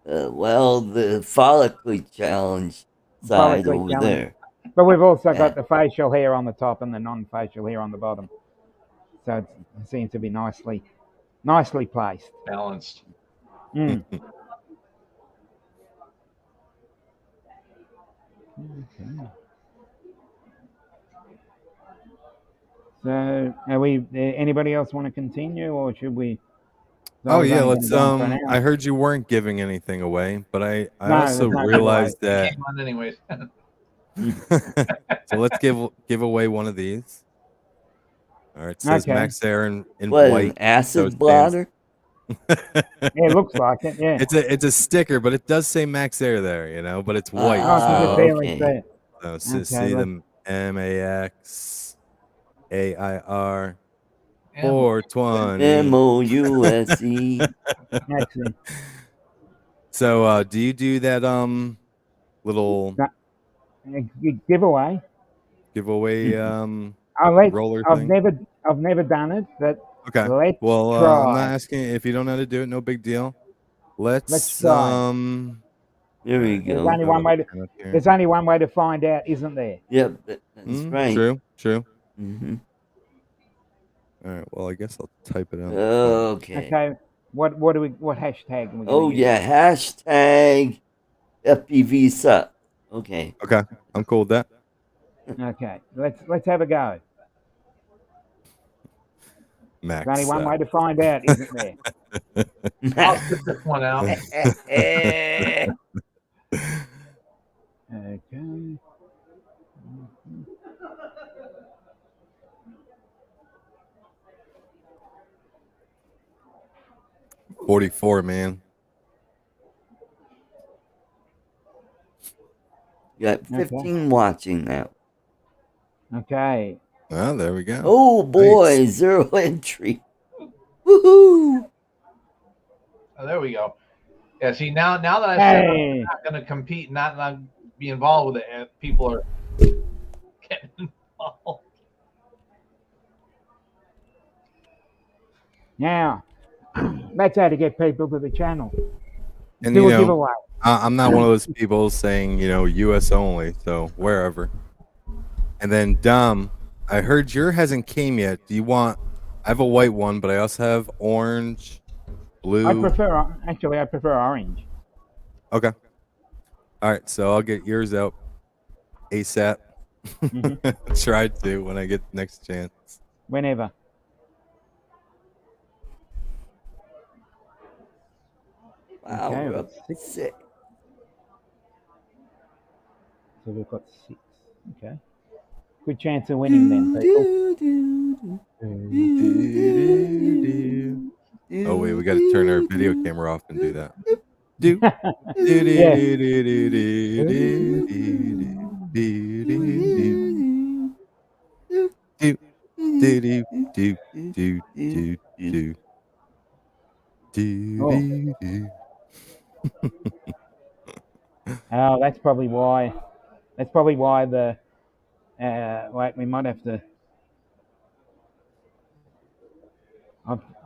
the follically challenge side Follically over challenged. there. But we've also Yeah. got the facial hair on the top and the non-facial hair on the bottom. So it seems to be nicely placed. Balanced. Mm. Okay. So, are we? Anybody else want to continue, or should we? Oh yeah, Only let's. gonna go on for an hour. I heard you weren't giving anything away, but I No, also there's no realized that. Came on anyways. So let's give away one of these. All right, it says Okay. Max Air in What, white. an acid so it stands- blotter? Yeah, it looks like it. Yeah. It's a sticker, but it does say Max Air there, but it's white. Oh, Ah, so so, barely okay. see it. so Okay, see let's- them MAXAIR Yeah. 420. MOUSE. Actually, So do you do that little giveaway. giveaway I've roller I've thing? never done it, but Okay. let's Well, try. I'm not asking if you don't know how to do it. No big deal. Let's try. There we There's go. only one way to. There's only one way to find out, isn't there? Yep, that's right. True. Hmm. All right. Well, I guess I'll type it out. Okay. Okay. What hashtag? Are we gonna Oh use? yeah, hashtag FPV suck. Okay. Okay. I'm cool with that. Okay. Let's have a go. Max. There's only one way to find out, isn't there? I'll sit this one out. Okay. 44, man. You got 15 watching now. Okay. Well, there we go. Oh boy, 0 entry. Woohoo! Oh, there we go. Yeah. See now that I said Hey. I'm not going to compete, not be involved with it, people are getting involved. Now, that's how to get people to the channel. And Do a giveaway. I'm not one of those people saying, US only, so wherever. And then Dom, I heard your hasn't came yet. Do you want? I have a white one, but I also have orange, blue. I prefer orange. Okay. All right, so I'll get yours out ASAP. Try to when I get next chance. Whenever. Wow, Okay, we're we've up got 6. 6. So we've got 6. Okay. Good chance of winning then, people. Oh wait, we got to turn our video camera off and do that. Oh, that's probably why. That's probably why the. Wait, we might have to.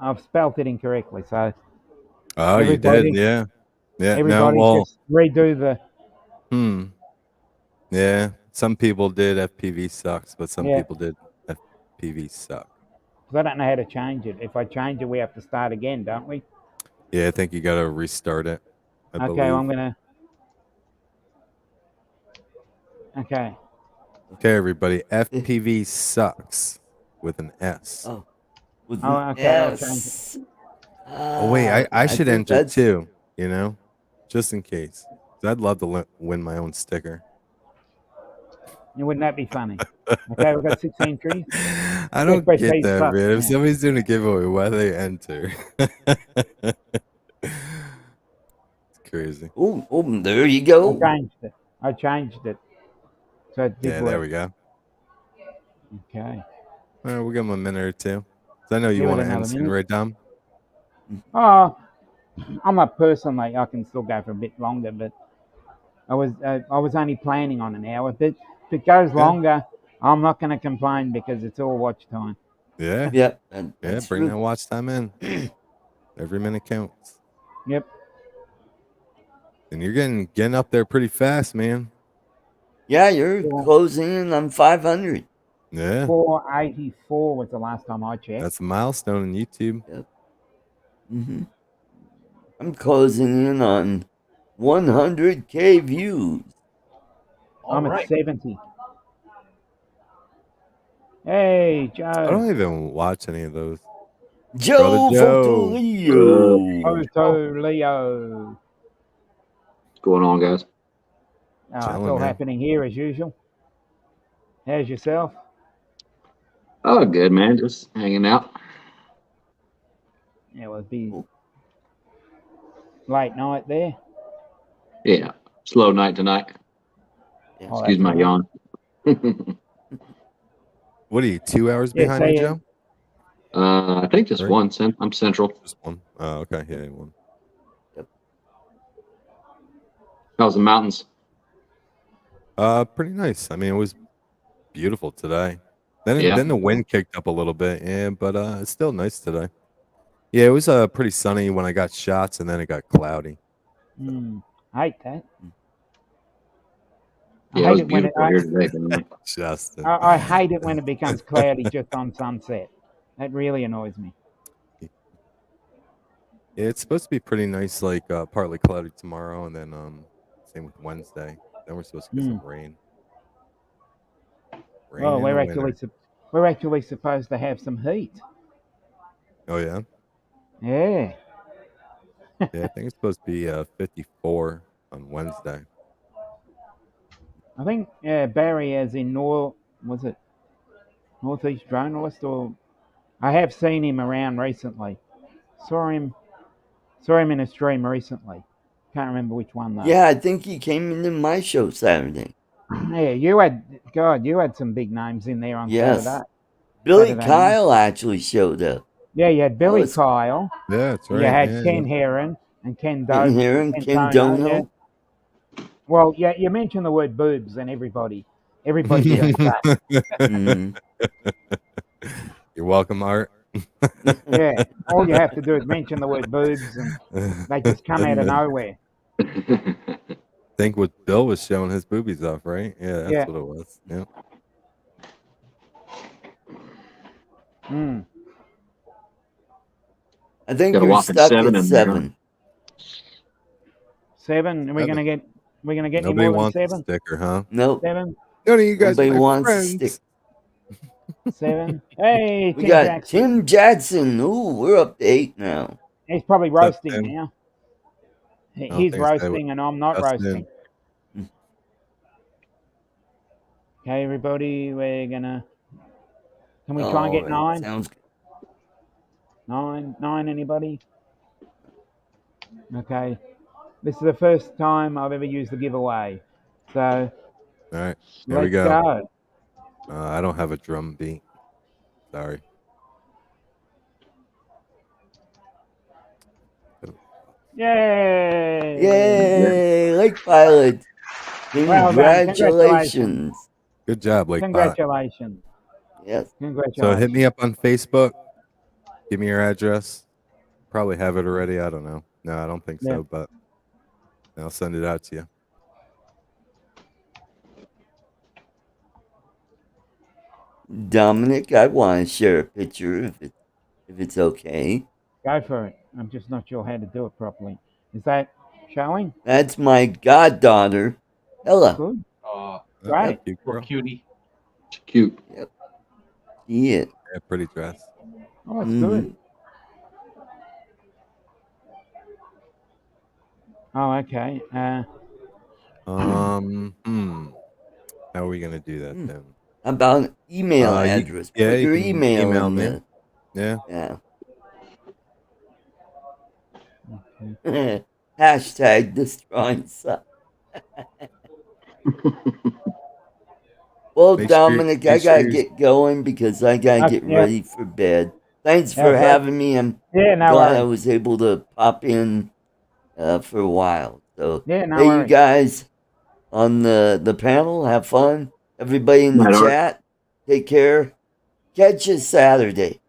I've spelt it incorrectly, so. Oh, you Everybody- did, yeah. Yeah, Everybody no, well, just redo the. Yeah, some people did FPV sucks, but some Yeah. people did FPV suck. Because I don't know how to change it. If I change it, we have to start again, don't we? Yeah, I think you got to restart it. I Okay, believe. I'm gonna. Okay. Okay, everybody. FPV sucks with an S. Oh, with Oh, an okay, I'll S. Oh wait, I should think enter that's too. You know, just in case. 'Cause I'd love to win my own sticker. Wouldn't that be funny? Okay, we've got 6 entries. I don't press get these that, buttons man. If now. somebody's doing a giveaway, why they enter? It's crazy. oh, there you I go. changed it. So it did Yeah, work. there we go. Okay. All right, we'll give them a minute or two. 'Cause I know you Give it want to another end soon, minute. right, Dom? Oh, I'm a person like I can still go for a bit longer, but I was only planning on an hour. But if it goes longer, I'm not going to complain because it's all watch time. Yeah. Yep, Yeah, that's bring that true. watch time in. Every minute counts. Yep. And you're getting up there pretty fast, man. Yeah, you're Cool. closing in on 500. Yeah. 484 was the last time I checked. That's a milestone on YouTube. Yep. hmm I'm closing in on 100K views. I'm All at right. 70. Hey, I Joe. don't even watch any of those. Joe Brother Joe. Fotolio. Photo Leo. What's going on, guys? It's Chilling, all man. happening here as usual. How's yourself? Oh, good, man. Just hanging out. Yeah, well, it'd be late night there. Yeah. Slow night tonight. Oh, Excuse that's my right. yawn. What are you, 2 hours Yeah, behind me, say it. Joe? I think just Right. one. I'm central. Just one. Oh, okay. Yeah, one. How's the mountains? Pretty nice. I mean, it was beautiful today. Yeah. Then the wind kicked up a little bit, yeah, but it's still nice today. Yeah, it was pretty sunny when I got shots, and then it got cloudy. I hate that. Yeah, it was beautiful here today. man. Justin. I hate it when it becomes cloudy just on sunset. That really annoys me. Yeah, it's supposed to be pretty nice, like partly cloudy tomorrow, and then same with Wednesday. Then we're supposed to get some rain. Rain Well, in we're the actually winter. we're actually supposed to have some heat. Oh yeah, Yeah. yeah. I think it's supposed to be 54 on Wednesday. I think Barry is in northeast journalist, or I have seen him around recently. Saw him in a stream recently. Can't remember which one though. Yeah, I think he came into my show Saturday. Yeah, you had some big names in there on Yes. Saturday. Billy Saturday night. Kyle actually showed up. Yeah, you had Billy was- Kyle. Yeah, that's right. You had yeah, Ken Heron and Ken Ken Heron, Ken Dono. Well, yeah, you mentioned the word boobs, and everybody gets that. Mhm. You're welcome, Art. Yeah, all you have to do is mention the word boobs, and they just come out of nowhere. Think what Bill was showing his boobies off, right? Yeah, that's Yeah. what it was. Yeah. I think Got a you're whopping stuck 7 at in there, 7. 7. Are we gonna get any Nobody more than wants a 7? sticker, huh? Nope. 7, None of you guys Nobody are my wants to friends. stick. 7. Hey, We Tim got Jackson. Tim Jackson. Ooh, we're up to 8 now. He's probably What's up, roasting Tim? now. Oh, He's thanks, roasting, and I'm not Justin. roasting. Okay, everybody, we're gonna. Can we try and get All right, 9? sounds good. 9, anybody? Okay. This is the first time I've ever used the giveaway. So All right, here let's we go. go. I don't have a drum beat. Sorry. Yay! Yay, Lake Pilot. Well done. Congratulations. Good job, Lake Pilot. Congratulations. Yes. Congratulations. So hit me up on Facebook. Give me your address. Probably have it already. I don't know. No, I don't think Yeah. so, but I'll send it out to you. Dominic, I want to share a picture if it's okay. Go for it. I'm just not sure how to do it properly. Is that showing? That's my goddaughter, Ella. Good. Right. Cute Little girl. cutie. Cute. Yeah. Yeah, pretty dress. Oh, that's good. Oh, okay. How are we gonna do that Hmm. then? How about an email address? Put You your can email email in me. the Yeah. yeah. Hashtag destroying suck. Well, Make sure Dominic, I gotta get going because I gotta get yeah. ready for bed. Thanks Yeah, for so- having me. I'm Yeah, no glad I worries. was able to pop in for a while. So, Yeah, no hey, you worries. guys on the panel, have fun. Everybody in the Night, Art. chat, take care. Catch you Saturday.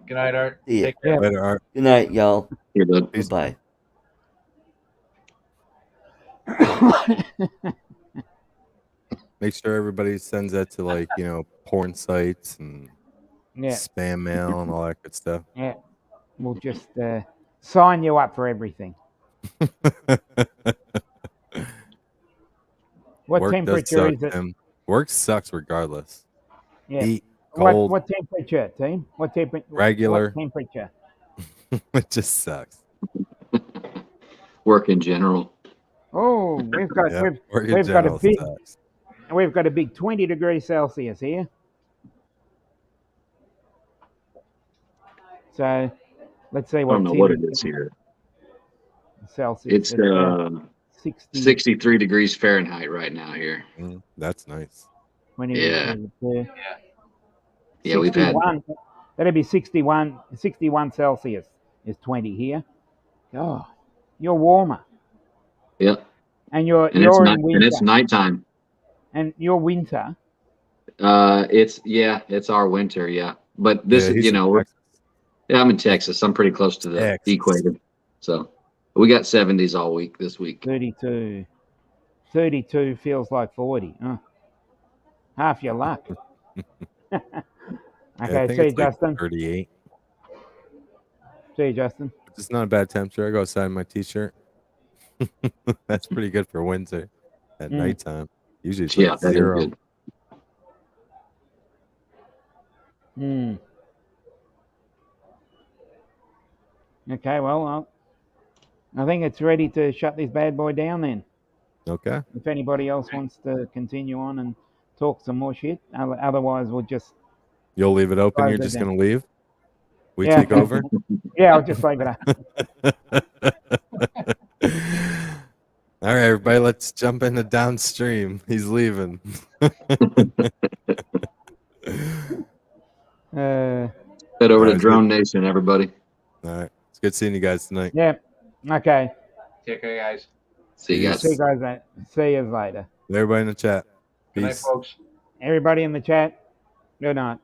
Good night, Art. See ya. Take care. Yeah. Later, Art. Good night, y'all. Here, bud. Peace. Bye-bye. Make sure everybody sends that to like, porn sites and Yeah, spam mail and all that good stuff. yeah. We'll just sign you up for everything. What Work does temperature suck, is it? Tim. Work sucks regardless. Yeah. Heat, cold, What temperature, team? What regular. What temperature? It just sucks. Work in general. Oh, we've got Yeah, work in we've got a general big sucks. 20 degrees Celsius here. So let's see I what don't know Tim what it is here. Celsius. It's 60, 63 degrees Fahrenheit right now here. That's nice. 20, Yeah. Yeah, we've had 61. That'd be 61 Celsius is 20 here. Oh, you're warmer. Yep. And you're And it's in not winter. and it's nighttime. And you're winter. It's our winter, yeah. But this Yeah, is he's in Texas. I'm in Texas. I'm pretty close to the Texas. equator. So we got 70s all week this week. 32. 32 feels like 40. Half your luck. Yeah, I Okay, think see you, it's like Justin. 38. See you, Justin. It's not a bad temperature. I go outside in my t-shirt. That's pretty good for winter at nighttime. Usually it's Yeah, like that is 0. good. Okay, well, I think it's ready to shut this bad boy down then. Okay. If anybody else wants to continue on and talk some more shit, otherwise we'll just You'll leave it open. close You're it just down. going to leave? We Yeah. take over? Yeah, I'll just leave it up. All right, everybody, let's jump into downstream. He's leaving. Head over to Alright, Drone Nation, everybody. All right. It's good seeing you guys tonight. Yeah. Okay. Take care, guys. See you guys. See you guys. See you later. Everybody in the chat. Good night, Peace. folks. Everybody in the chat. Good night.